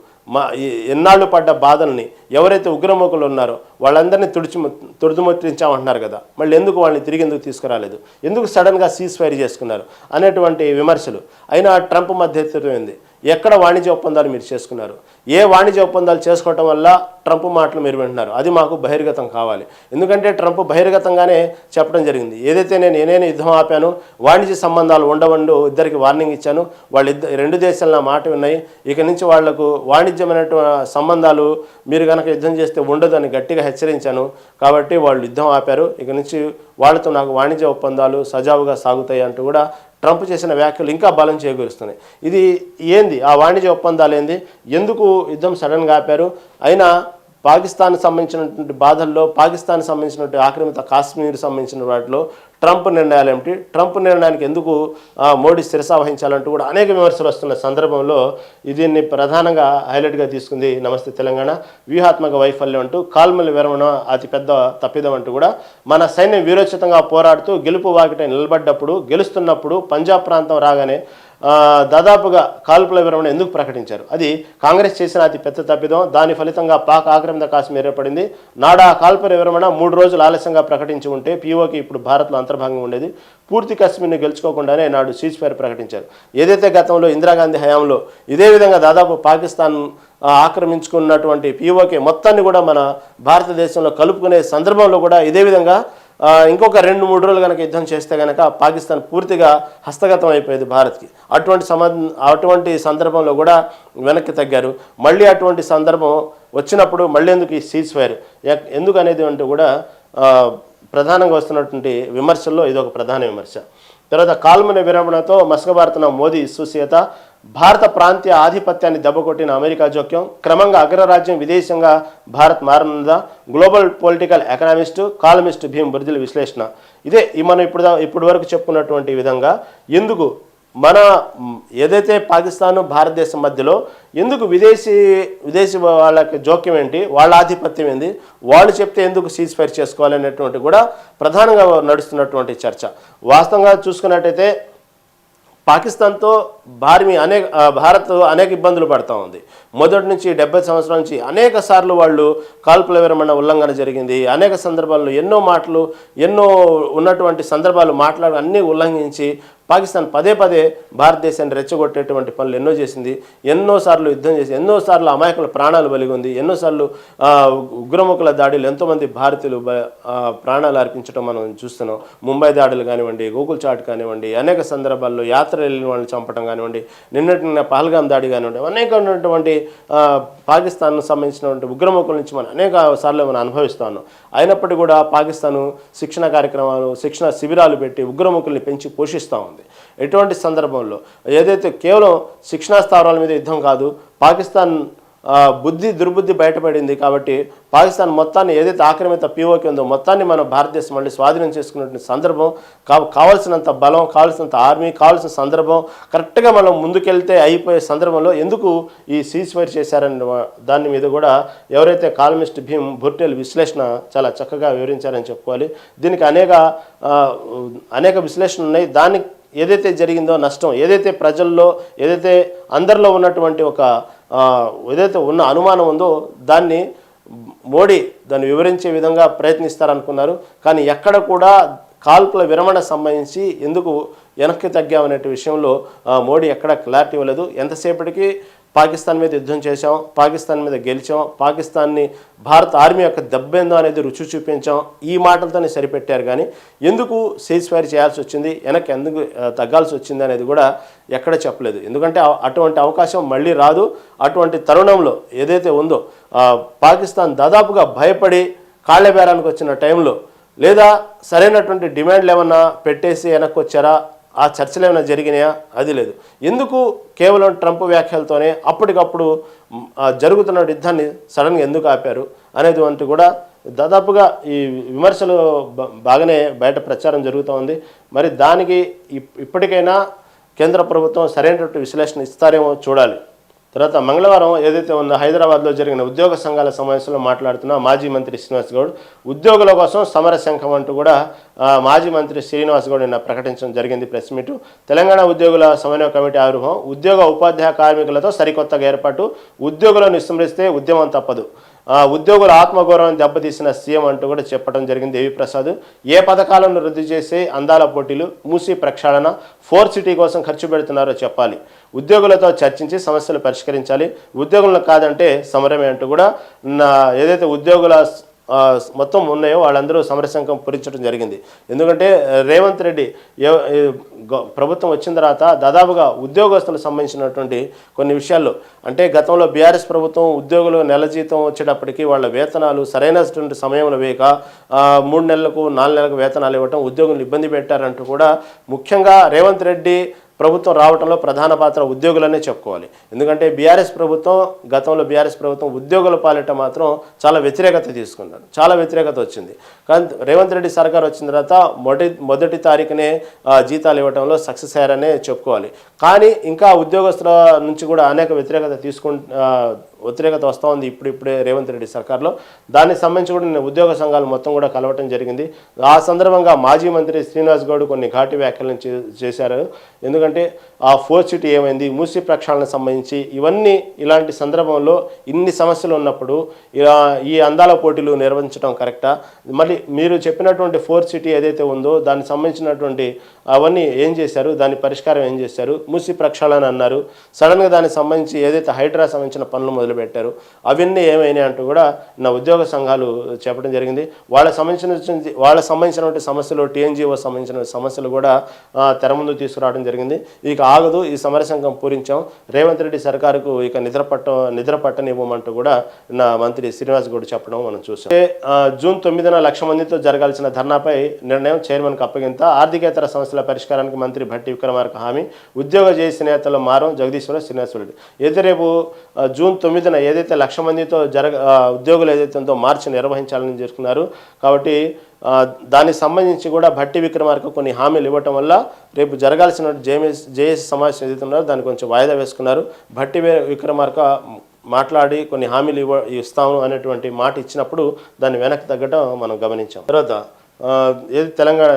ఎన్నాళ్ళు పడ్డ బాధల్ని ఎవరైతే ఉగ్రముఖులు ఉన్నారో వాళ్ళందరినీ తుడిచిముట్టించామంటున్నారు కదా, మళ్ళీ ఎందుకు వాళ్ళని తిరిగి ఎందుకు తీసుకురాలేదు, ఎందుకు సడన్గా సీజ్ ఫైర్ చేసుకున్నారు అనేటువంటి విమర్శలు. అయినా ట్రంప్ మధ్యవర్తిత్వం ఏంది, ఎక్కడ వాణిజ్య ఒప్పందాలు మీరు చేసుకున్నారు, ఏ వాణిజ్య ఒప్పందాలు చేసుకోవటం వల్ల ట్రంప్ మాటలు మీరు వింటున్నారు, అది మాకు బహిర్గతం కావాలి. ఎందుకంటే ట్రంప్ బహిర్గతంగానే చెప్పడం జరిగింది, ఏదైతే నేను యుద్ధం ఆపాను, వాణిజ్య సంబంధాలు ఉండవండు ఇద్దరికి వార్నింగ్ ఇచ్చాను, రెండు దేశాలు నా మాట విన్నాయి, ఇక నుంచి వాళ్లకు వాణిజ్యమైనటువంటి సంబంధాలు మీరు కనుక యుద్ధం చేస్తే ఉండదు అని గట్టిగా హెచ్చరించాను, కాబట్టి వాళ్ళు యుద్ధం ఆపారు, ఇక నుంచి వాళ్ళతో నాకు వాణిజ్య ఒప్పందాలు సజావుగా సాగుతాయి అంటూ కూడా ట్రంప్ చేసిన వ్యాఖ్యలు ఇంకా బలం చేకూరుస్తున్నాయి. ఇది ఏంది, ఆ వాణిజ్య ఒప్పందాలు ఏంది, ఎందుకు యుద్ధం సడన్గా ఆపారు, అయినా పాకిస్తాన్కి సంబంధించినటువంటి బాధల్లో, పాకిస్తాన్కి సంబంధించినటువంటి ఆక్రమిత కాశ్మీర్ సంబంధించిన వాటిలో ట్రంప్ నిర్ణయాలు ఏమిటి, ట్రంప్ నిర్ణయానికి ఎందుకు మోడీ శిరసా వహించాలంటూ కూడా అనేక విమర్శలు వస్తున్న సందర్భంలో దీన్ని ప్రధానంగా హైలైట్గా తీసుకుంది నమస్తే తెలంగాణ. వ్యూహాత్మక వైఫల్యం అంటూ, కాల్మల విరమణ అతిపెద్ద తప్పిదం అంటూ కూడా, మన సైన్యం వీరోచితంగా పోరాడుతూ గెలుపు వాకిట నిలబడ్డప్పుడు, గెలుస్తున్నప్పుడు పంజాబ్ ప్రాంతం రాగానే దాదాపుగా కాల్పుల విరమణ ఎందుకు ప్రకటించారు? అది కాంగ్రెస్ చేసిన అతి పెద్ద తప్పిదం. దాని ఫలితంగా పాక్ ఆక్రమిత కాశ్మీర్ ఏర్పడింది. నాడా కాల్పుల విరమణ 3 రోజులు ఆలస్యంగా ప్రకటించి ఉంటే పీఓకి ఇప్పుడు భారత్లో అంతర్భాగంగా ఉండేది. పూర్తి కాశ్మీర్ని గెలుచుకోకుండానే నాడు సీజ్ ఫైర్ ప్రకటించారు. ఏదైతే గతంలో ఇందిరాగాంధీ హయాంలో ఇదే విధంగా దాదాపు పాకిస్తాన్ ఆక్రమించుకున్నటువంటి పీఓకే మొత్తాన్ని కూడా మన భారతదేశంలో కలుపుకునే సందర్భంలో కూడా ఇదే విధంగా ఇంకొక 2-3 రోజులు కనుక యుద్ధం చేస్తే కనుక పాకిస్తాన్ పూర్తిగా హస్తగతం అయిపోయేది భారత్కి. అటువంటి సందర్భంలో కూడా వెనక్కి తగ్గారు. మళ్ళీ అటువంటి సందర్భం వచ్చినప్పుడు మళ్ళీ ఎందుకు ఈ సీజ్ ఫైర్ ఎందుకు అనేది అంటే కూడా ప్రధానంగా వస్తున్నటువంటి విమర్శల్లో ఇదొక ప్రధాన విమర్శ. తర్వాత కాల్ముల విరమణతో మసకబారుతున్న మోదీ సుసేత, భారత ప్రాంతీయ ఆధిపత్యాన్ని దెబ్బకొట్టిన అమెరికా జోక్యం, క్రమంగా అగ్రరాజ్యం విదేశంగా భారత్ మారనుందా? Global political economist columnist Bhim Burjil విశ్లేషణ. ఇదే మనం ఇప్పుడు వరకు చెప్పుకున్నటువంటి విధంగా ఎందుకు మన ఏదైతే పాకిస్తాను భారతదేశం మధ్యలో ఎందుకు విదేశీ వాళ్ళకి జోక్యం ఏంటి, వాళ్ళ ఆధిపత్యం ఏంది, వాళ్ళు చెప్తే ఎందుకు సీజ్ ఫైర్ చేసుకోవాలనేటువంటి కూడా ప్రధానంగా నడుస్తున్నటువంటి చర్చ. వాస్తవంగా చూసుకున్నట్టయితే పాకిస్తాన్తో భారత్ అనేక ఇబ్బందులు పడుతూ ఉంది. మొదటి నుంచి 70 సంవత్సరాల నుంచి అనేక సార్లు వాళ్ళు కాల్పుల విరమణ ఉల్లంఘన జరిగింది. అనేక సందర్భాల్లో ఎన్నో మాటలు ఉన్నటువంటి సందర్భాలు అన్నీ ఉల్లంఘించి పాకిస్తాన్ పదే భారతదేశాన్ని రెచ్చగొట్టేటువంటి పనులు ఎన్నో చేసింది. ఎన్నోసార్లు యుద్ధం చేసి ఎన్నోసార్లు అమాయకుల ప్రాణాలు బలిగొంది. ఎన్నోసార్లు ఉగ్రముఖుల దాడులు ఎంతోమంది భారతీయులు ప్రాణాలు అర్పించడం మనం చూస్తున్నాం. ముంబై దాడులు కానివ్వండి, గోకుల్ చాట్ కానివ్వండి, అనేక సందర్భాల్లో యాత్ర వెళ్ళిన వాళ్ళని చంపడం కానివ్వండి, నిన్నటి పహల్గాం దాడి కానివ్వండి, అనేకమైనటువంటి పాకిస్తాన్కు సంబంధించినటువంటి ఉగ్రముఖుల నుంచి మనం అనేక సార్లు మనం అనుభవిస్తూ ఉన్నాం. అయినప్పటికీ కూడా పాకిస్తాను శిక్షణ కార్యక్రమాలు, శిక్షణ శిబిరాలు పెట్టి ఉగ్రముఖుల్ని పెంచి పోషిస్తూ ఉంది. ఎటువంటి సందర్భంలో ఏదైతే కేవలం శిక్షణా స్థావరాల మీద యుద్ధం కాదు, పాకిస్తాన్ దుర్బుద్ధి బయటపడింది. కాబట్టి పాకిస్తాన్ మొత్తాన్ని ఏదైతే ఆక్రమిత పీఓకే ఉందో మొత్తాన్ని మన భారతదేశం మళ్ళీ స్వాధీనం చేసుకున్నటువంటి సందర్భం, కావాల్సినంత బలం, కావాల్సినంత ఆర్మీ, కావాల్సిన సందర్భం కరెక్ట్గా మనం ముందుకెళ్తే అయిపోయే సందర్భంలో ఎందుకు ఈ సీజ్ ఫైర్ చేశారని దాని మీద కూడా ఎవరైతే కాలమిస్ట్ భీమ్ బుర్జిల్ విశ్లేషణ చాలా చక్కగా వివరించారని చెప్పుకోవాలి. దీనికి అనేక విశ్లేషణలు ఉన్నాయి. దానికి ఏదైతే జరిగిందో నష్టం, ఏదైతే ప్రజల్లో ఏదైతే అందరిలో ఉన్నటువంటి ఏదైతే ఉన్న అనుమానం ఉందో మోడీ దాన్ని వివరించే విధంగా ప్రయత్నిస్తారనుకున్నారు. కానీ ఎక్కడ కూడా కాల్పుల విరమణ సంబంధించి ఎందుకు వెనక్కి తగ్గామనే విషయంలో మోడీ ఎక్కడ క్లారిటీ ఇవ్వలేదు. ఎంతసేపటికి పాకిస్తాన్ మీద యుద్ధం చేశాం, పాకిస్తాన్ మీద గెలిచాం, పాకిస్తాన్ని భారత ఆర్మీ యొక్క దెబ్బేందో అనేది రుచి చూపించాం, ఈ మాటలతోనే సరిపెట్టారు. కానీ ఎందుకు సీజ్ ఫైర్ చేయాల్సి వచ్చింది, వెనక్కి ఎందుకు తగ్గాల్సి వచ్చింది అనేది కూడా ఎక్కడ చెప్పలేదు. ఎందుకంటే అటువంటి అవకాశం మళ్ళీ రాదు. అటువంటి తరుణంలో ఏదైతే ఉందో పాకిస్తాన్ దాదాపుగా భయపడి కాళ్ళబేరానికి వచ్చిన టైంలో లేదా సరైనటువంటి డిమాండ్లు ఏమన్నా పెట్టేసి వెనక్కి వచ్చారా, ఆ చర్చలు ఏమైనా జరిగినాయా, అది లేదు. ఎందుకు కేవలం ట్రంప్ వ్యాఖ్యలతోనే అప్పటికప్పుడు జరుగుతున్న యుద్ధాన్ని సడన్గా ఎందుకు ఆపారు అనేది వంటి కూడా దాదాపుగా ఈ విమర్శలు బాగానే బయట ప్రచారం జరుగుతూ ఉంది. మరి దానికి ఇప్పటికైనా కేంద్ర ప్రభుత్వం సరైనటువంటి విశ్లేషణ ఇస్తారేమో చూడాలి. తర్వాత మంగళవారం ఏదైతే ఉందో హైదరాబాద్లో జరిగిన ఉద్యోగ సంఘాల సమావేశంలో మాట్లాడుతున్న మాజీ మంత్రి శ్రీనివాస్ గౌడ్ ఉద్యోగుల కోసం సమర శంఖం అంటూ కూడా మాజీ మంత్రి శ్రీనివాస్ గౌడ్ నిన్న ప్రకటించడం జరిగింది. Press meet. తెలంగాణ ఉద్యోగుల సమన్వయ కమిటీ ఆవిర్భావం, ఉద్యోగ ఉపాధ్యాయ కార్మికులతో సరికొత్తగా ఏర్పాటు, ఉద్యోగులను విస్మరిస్తే ఉద్యమం తప్పదు, ఉద్యోగుల ఆత్మగౌరవాన్ని దెబ్బతీసిన సీఎం అంటూ కూడా చెప్పడం జరిగింది దేవి ప్రసాద్. ఏ పథకాలను రద్దు చేసి అందాల పోటీలు, మూసి ప్రక్షాళన, 4 సిటీ కోసం ఖర్చు పెడుతున్నారో చెప్పాలి, ఉద్యోగులతో చర్చించి సమస్యలు పరిష్కరించాలి, ఉద్యోగులను కాదంటే సమరమే అంటూ కూడా ఏదైతే ఉద్యోగుల మొత్తం ఉన్నాయో వాళ్ళందరూ సమరశంఖం పూరించడం జరిగింది. ఎందుకంటే రేవంత్ రెడ్డి ప్రభుత్వం వచ్చిన తర్వాత దాదాపుగా ఉద్యోగస్తులకు సంబంధించినటువంటి కొన్ని విషయాల్లో అంటే గతంలో బీఆర్ఎస్ ప్రభుత్వం ఉద్యోగులు నెల జీతం వచ్చేటప్పటికి వాళ్ళ వేతనాలు సరైనటువంటి సమయంలో వేయక 3 నెలలకు 4 నెలలకు వేతనాలు ఇవ్వటం ఉద్యోగులను ఇబ్బంది పెట్టారంటూ కూడా ముఖ్యంగా రేవంత్ రెడ్డి ప్రభుత్వం రావడంలో ప్రధాన పాత్ర ఉద్యోగులనే చెప్పుకోవాలి. ఎందుకంటే గతంలో బీఆర్ఎస్ ప్రభుత్వం ఉద్యోగుల పాలిట మాత్రం చాలా వ్యతిరేకత తీసుకున్నారు, చాలా వ్యతిరేకత వచ్చింది. కానీ రేవంత్ రెడ్డి సర్కార్ వచ్చిన తర్వాత మొదటి తారీఖునే జీతాలు ఇవ్వడంలో సక్సెస్ అయ్యారనే చెప్పుకోవాలి. కానీ ఇంకా ఉద్యోగస్తుల నుంచి కూడా అనేక వ్యతిరేకత వ్యతిరేకత వస్తూ ఉంది ఇప్పుడే రేవంత్ రెడ్డి సర్కార్లో. దానికి సంబంధించి కూడా నేను ఉద్యోగ సంఘాలు మొత్తం కూడా కలవటం జరిగింది. ఆ సందర్భంగా మాజీ మంత్రి శ్రీనివాస్ గౌడ్ కొన్ని ఘాటి వ్యాఖ్యలను చేశారు. ఎందుకంటే ఆ 4th సిటీ ఏమైంది, మూసీ ప్రక్షాళనకు సంబంధించి ఇవన్నీ ఇలాంటి సందర్భంలో ఇన్ని సమస్యలు ఉన్నప్పుడు ఈ అందాల పోటీలు నిర్వహించడం కరెక్టా? మళ్ళీ మీరు చెప్పినటువంటి 4th సిటీ ఏదైతే ఉందో దానికి సంబంధించినటువంటి అవన్నీ ఏం చేశారు, దాని పరిష్కారం ఏం చేశారు? మూసీ ప్రక్షాళన అన్నారు, సడన్గా దానికి సంబంధించి ఏదైతే హైడ్రా సంబంధించిన పనులు మొదలుపెట్టారు అవన్నీ ఏమైనాయి అంటూ కూడా నా ఉద్యోగ సంఘాలు చెప్పడం జరిగింది. వాళ్ళకి సంబంధించినటువంటి సమస్యలు, టీఎన్జిఓ సంబంధించిన సమస్యలు కూడా తెర ముందు తీసుకురావడం జరిగింది. ఇక ఆగదు, ఈ సమరశంఖం పూరించాం, రేవంత్ రెడ్డి సర్కారుకు ఇక నిద్ర పట్టనివ్వమంటూ కూడా నా మంత్రి శ్రీనివాస్ గౌడ్ చెప్పడం మనం చూసాం. జూన్ 9న 1,00,000 మందితో జరగాల్సిన ధర్నాపై నిర్ణయం, చైర్మన్కు అప్పగింత, ఆర్థికేతర సమస్యల పరిష్కారానికి మంత్రి భట్టి విక్రమార్క హామీ, ఉద్యోగ జేఏసీ నేతల మారం జగదీశ్వర శ్రీనివాసరెడ్డి. అయితే రేపు జూన్ 9న ఏదైతే 1,00,000 మందితో ఉద్యోగులు ఏదైతే ఉందో మార్చి నిర్వహించాలని జరుపుకున్నారు. కాబట్టి దానికి సంబంధించి కూడా భట్టి విక్రమార్క కొన్ని హామీలు ఇవ్వటం వల్ల రేపు జరగాల్సిన జేఏసీ సమావేశం ఏదైతే ఉన్నారో దాన్ని కొంచెం వాయిదా వేసుకున్నారు. భట్టి విక్రమార్క మాట్లాడి కొన్ని హామీలు ఇస్తాము అనేటువంటి మాట ఇచ్చినప్పుడు దాన్ని వెనక్కి తగ్గడం మనం గమనించాం. తర్వాత ఏది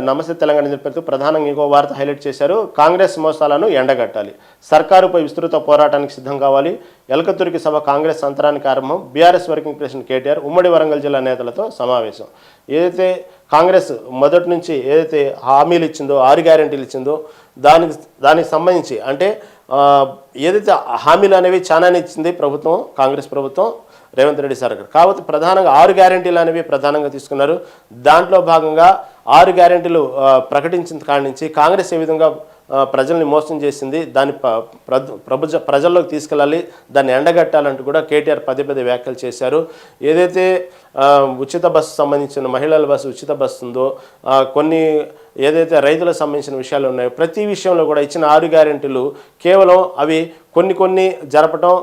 నమస్తే తెలంగాణ పేరుతో ప్రధానంగా ఇంకో వార్త హైలైట్ చేశారు. కాంగ్రెస్ మోసాలను ఎండగట్టాలి, సర్కారుపై విస్తృత పోరాటానికి సిద్ధం కావాలి, ఎలకతుర్కి సభ కాంగ్రెస్ అంతరానికి ఆరంభం, బీఆర్ఎస్ వర్కింగ్ ప్రెసిడెంట్ కేటీఆర్ ఉమ్మడి వరంగల్ జిల్లా నేతలతో సమావేశం. ఏదైతే కాంగ్రెస్ మొదటి నుంచి ఏదైతే హామీలు ఇచ్చిందో, 6 గ్యారెంటీలు ఇచ్చిందో దానికి సంబంధించి అంటే ఏదైతే హామీలు అనేవి చాలానే ఇచ్చింది ప్రభుత్వం, కాంగ్రెస్ ప్రభుత్వం, రేవంత్ రెడ్డి సర్కార్. కాబట్టి ప్రధానంగా 6 గ్యారెంటీలు అనేవి ప్రధానంగా తీసుకున్నారు. దాంట్లో భాగంగా 6 గ్యారెంటీలు ప్రకటించిన కాడి నుంచి కాంగ్రెస్ ఏ విధంగా ప్రజల్ని మోసం చేసింది, దాన్ని ప్రజల్లోకి తీసుకెళ్ళాలి, దాన్ని ఎండగట్టాలంటూ కూడా కేటీఆర్ పదే వ్యాఖ్యలు చేశారు. ఏదైతే ఉచిత బస్సు సంబంధించిన మహిళల బస్సు ఉచిత బస్సు ఉందో, కొన్ని ఏదైతే రైతులకు సంబంధించిన విషయాలు ఉన్నాయో ప్రతి విషయంలో కూడా ఇచ్చిన 6 గ్యారెంటీలు కేవలం అవి కొన్ని జరపటం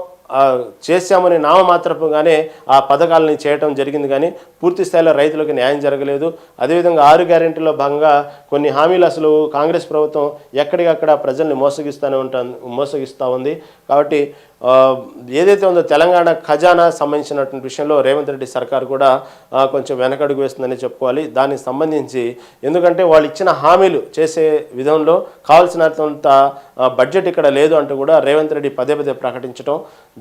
చేశామని నామమాత్రపుగానే ఆ పథకాలని చేయటం జరిగింది, కానీ పూర్తి స్థాయిలో రైతులకు న్యాయం జరగలేదు. అదేవిధంగా 6 గ్యారెంటీలో భాగంగా కొన్ని హామీలు అసలు కాంగ్రెస్ ప్రభుత్వం ఎక్కడికక్కడ ప్రజల్ని మోసగిస్తూ ఉంది. కాబట్టి ఏదైతే ఉందో తెలంగాణ ఖజానా సంబంధించినటువంటి విషయంలో రేవంత్ రెడ్డి సర్కార్ కూడా కొంచెం వెనకడుగు వేస్తుందని చెప్పుకోవాలి. దానికి సంబంధించి ఎందుకంటే వాళ్ళు ఇచ్చిన హామీలు చేసే విధంలో కావాల్సినంత బడ్జెట్ ఇక్కడ లేదు అంటూ కూడా రేవంత్ రెడ్డి పదే ప్రకటించడం,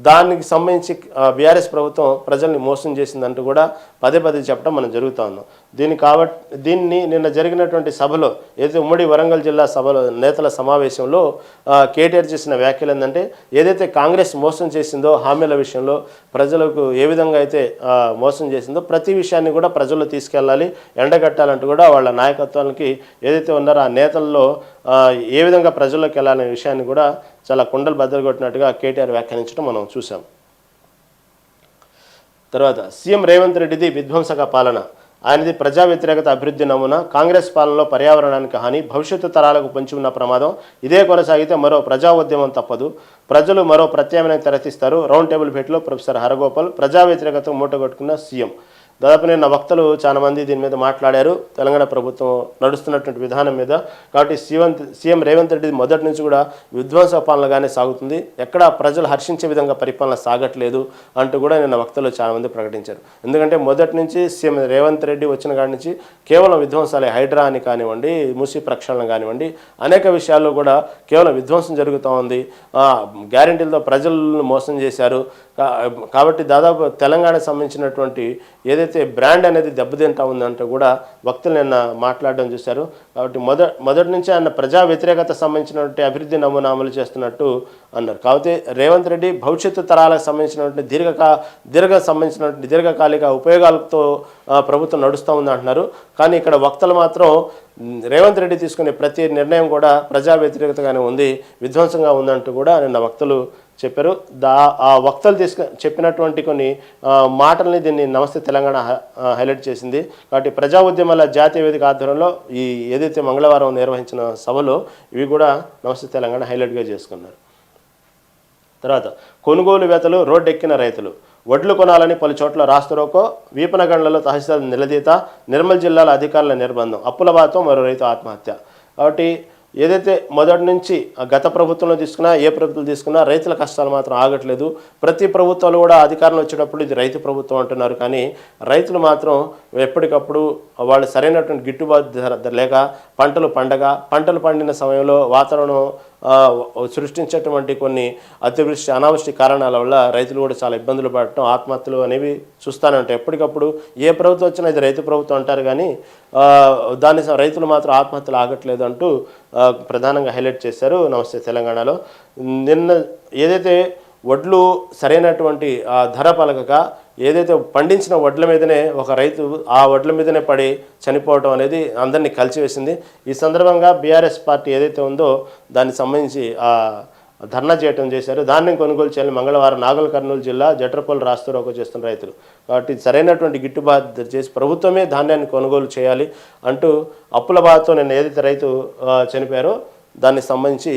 దానికి సంబంధించి బీఆర్ఎస్ ప్రభుత్వం ప్రజల్ని మోసం చేసిందంటూ కూడా పదే చెప్పడం మనం జరుగుతూ ఉన్నాం. దీన్ని నిన్న జరిగినటువంటి సభలో ఏదైతే ఉమ్మడి వరంగల్ జిల్లా సభలో నేతల సమావేశంలో కేటీఆర్ చేసిన వ్యాఖ్యలు ఏంటంటే ఏదైతే కాంగ్రెస్ మోసం చేసిందో హామీల విషయంలో ప్రజలకు ఏ విధంగా అయితే మోసం చేసిందో ప్రతి విషయాన్ని కూడా ప్రజల్లో తీసుకెళ్ళాలి, ఎండగట్టాలంటూ కూడా వాళ్ళ నాయకత్వానికి ఏదైతే ఉన్నారో ఆ నేతల్లో ఏ విధంగా ప్రజల్లోకి వెళ్ళాలనే విషయాన్ని కూడా చాలా కుండలు బద్దలు కొట్టినట్టుగా కేటీఆర్ వ్యాఖ్యానించడం మనం చూసాం. తర్వాత సీఎం రేవంత్ రెడ్డిది విధ్వంసక పాలన, ఆయనది ప్రజా వ్యతిరేకత అభివృద్ధి నమూనా, కాంగ్రెస్ పాలనలో పర్యావరణానికి హాని, భవిష్యత్తు తరాలకు పొంచి ఉన్న ప్రమాదం, ఇదే కొనసాగితే మరో ప్రజా ఉద్యమం తప్పదు, ప్రజలు మరో ప్రత్యామ్నాయం తెరతీస్తారు. రౌండ్ టేబుల్ భేటీలో ప్రొఫెసర్ హరగోపాల్, ప్రజా వ్యతిరేకత మూటగొట్టుకున్న సీఎం. దాదాపు నిన్న వక్తలు చాలా మంది దీని మీద మాట్లాడారు, తెలంగాణ ప్రభుత్వం నడుస్తున్నటువంటి విధానం మీద. కాబట్టి సీఎం రేవంత్ రెడ్డి మొదటి నుంచి కూడా విధ్వంస పాలనగానే సాగుతుంది, ఎక్కడ ప్రజలు హర్షించే విధంగా పరిపాలన సాగట్లేదు అంటూ కూడా నిన్న వక్తలు చాలా మంది ప్రకటించారు. ఎందుకంటే మొదటి నుంచి సీఎం రేవంత్ రెడ్డి వచ్చిన కాడి నుంచి కేవలం విధ్వంసాలే, హైడ్రా అని కానివ్వండి, మూసీ ప్రక్షాళన కానివ్వండి, అనేక విషయాల్లో కూడా కేవలం విధ్వంసం జరుగుతూ ఉంది. గ్యారెంటీలతో ప్రజలను మోసం చేశారు. కాబట్టి దాదాపు తెలంగాణకు సంబంధించినటువంటి ఏదైతే బ్రాండ్ అనేది దెబ్బతింటా ఉందంటూ కూడా వక్తలు నిన్న మాట్లాడడం చూశారు. కాబట్టి మొదటి నుంచి ఆయన ప్రజా వ్యతిరేకత సంబంధించినటువంటి అభివృద్ధి నమూనా అమలు చేస్తున్నట్టు అన్నారు. కాబట్టి రేవంత్ రెడ్డి భవిష్యత్తు తరాలకు సంబంధించినటువంటి దీర్ఘకాలిక ఉపయోగాలతో ప్రభుత్వం నడుస్తూ ఉంది అంటున్నారు. కానీ ఇక్కడ వక్తలు మాత్రం రేవంత్ రెడ్డి తీసుకునే ప్రతి నిర్ణయం కూడా ప్రజా వ్యతిరేకతగానే ఉంది, విధ్వంసంగా ఉందంటూ కూడా నిన్న వక్తలు చెప్పారు. ఆ వక్తలు చెప్పినటువంటి కొన్ని మాటల్ని దీన్ని నమస్తే తెలంగాణ హైలైట్ చేసింది. కాబట్టి ప్రజా ఉద్యమాల జాతీయ వేదిక ఆధ్వర్యంలో ఈ ఏదైతే మంగళవారం నిర్వహించిన సభలో ఇవి కూడా నమస్తే తెలంగాణ హైలైట్గా చేసుకున్నారు. తర్వాత కొనుగోలు వేతలు, రోడ్డెక్కిన రైతులు, వడ్లు కొనాలని పలు చోట్ల రాస్తారోకో, వీపనగండ్లలో తహసీల్దార్ నిలదీత, నిర్మల్ జిల్లాల అధికారుల నిర్బంధం, అప్పుల బాధతో మరో రైతు ఆత్మహత్య. కాబట్టి ఏదైతే మొదటి నుంచి గత ప్రభుత్వంలో తీసుకున్నా ఏ ప్రభుత్వం తీసుకున్నా రైతుల కష్టాలు మాత్రం ఆగట్లేదు. ప్రతి ప్రభుత్వాలు కూడా అధికారంలో వచ్చేటప్పుడు ఇది రైతు ప్రభుత్వం అంటున్నారు, కానీ రైతులు మాత్రం ఎప్పటికప్పుడు వాళ్ళు సరైనటువంటి గిట్టుబాటు ధర లేక పంటలు పండిన సమయంలో వాతావరణం సృష్టించేటువంటి కొన్ని అతివృష్టి అనావృష్టి కారణాల వల్ల రైతులు కూడా చాలా ఇబ్బందులు పడటం, ఆత్మహత్యలు అనేవి చూస్తూనే ఉంటాయి. ఎప్పటికప్పుడు ఏ ప్రభుత్వం వచ్చినా ఇది రైతు ప్రభుత్వం అంటారు, కానీ రైతులు మాత్రం ఆత్మహత్యలు ఆగట్లేదు అంటూ ప్రధానంగా హైలైట్ చేశారు నమస్తే తెలంగాణలో. నిన్న ఏదైతే వడ్లు సరైనటువంటి ధర పలకక ఏదైతే పండించిన వడ్ల మీదనే ఒక రైతు ఆ వడ్ల మీదనే పడి చనిపోవడం అనేది అందరినీ కలిసివేసింది. ఈ సందర్భంగా బీఆర్ఎస్ పార్టీ ఏదైతే ఉందో దానికి సంబంధించి ధర్నా చేయటం చేశారు. ధాన్యం కొనుగోలు చేయాలని మంగళవారం నాగల్ కర్నూలు జిల్లా జట్రపల్లి రాస్తారోకో చేస్తున్న రైతులు. కాబట్టి సరైనటువంటి గిట్టుబాటు చేసి ప్రభుత్వమే ధాన్యాన్ని కొనుగోలు చేయాలి అంటూ అప్పుల బాధతో నిన్న ఏదైతే రైతు చనిపోయారో దానికి సంబంధించి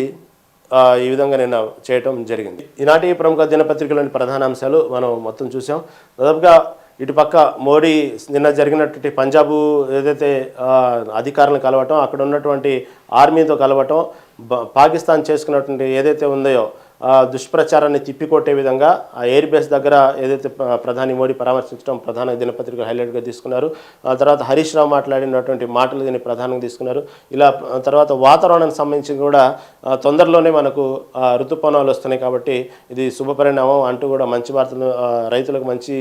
ఈ విధంగా నిన్న చేయటం జరిగింది. ఈనాటి ప్రముఖ దినపత్రికలోని ప్రధాన అంశాలు మనం మొత్తం చూసాం. దాదాపుగా ఇటుపక్క మోడీ నిన్న జరిగినటువంటి పంజాబు ఏదైతే అధికారులను కలవటం, అక్కడ ఉన్నటువంటి ఆర్మీతో కలవటం, పాకిస్తాన్ చేసుకున్నటువంటి ఏదైతే ఉందో దుష్ప్రచారాన్ని తిప్పికొట్టే విధంగా ఆ ఎయిర్ బేస్ దగ్గర ఏదైతే ప్రధాని మోడీ పరామర్శించడం ప్రధాన దినపత్రిక హైలైట్గా తీసుకున్నారు. ఆ తర్వాత హరీష్ రావు మాట్లాడినటువంటి మాటలు దీన్ని ప్రధానంగా తీసుకున్నారు. ఇలా తర్వాత వాతావరణానికి సంబంధించి కూడా తొందరలోనే మనకు ఋతుపవనాలు వస్తున్నాయి, కాబట్టి ఇది శుభపరిణామం అంటూ కూడా మంచి వార్తలు, రైతులకు మంచి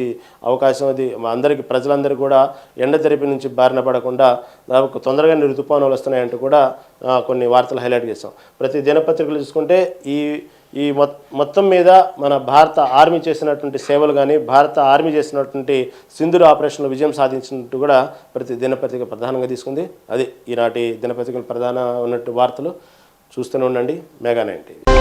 అవకాశం, అది అందరికీ ప్రజలందరికీ కూడా ఎండ తెరిపి నుంచి బారిన పడకుండా తొందరగానే ఋతుపవనాలు వస్తున్నాయంటూ కూడా కొన్ని వార్తలు హైలైట్ చేస్తాం. ప్రతి దినపత్రికలు చూసుకుంటే ఈ మొత్తం మీద మన భారత ఆర్మీ చేసినటువంటి సేవలు కానీ భారత ఆర్మీ చేసినటువంటి సింధూర్ ఆపరేషన్లో విజయం సాధించినట్టు కూడా ప్రతి దినపత్రిక ప్రధానంగా తీసుకుంది. అది ఈనాటి దినపత్రికలు ప్రధాన ఉన్నట్టు వార్తలు. చూస్తూనే ఉండండి మెగా 9 టీవీ.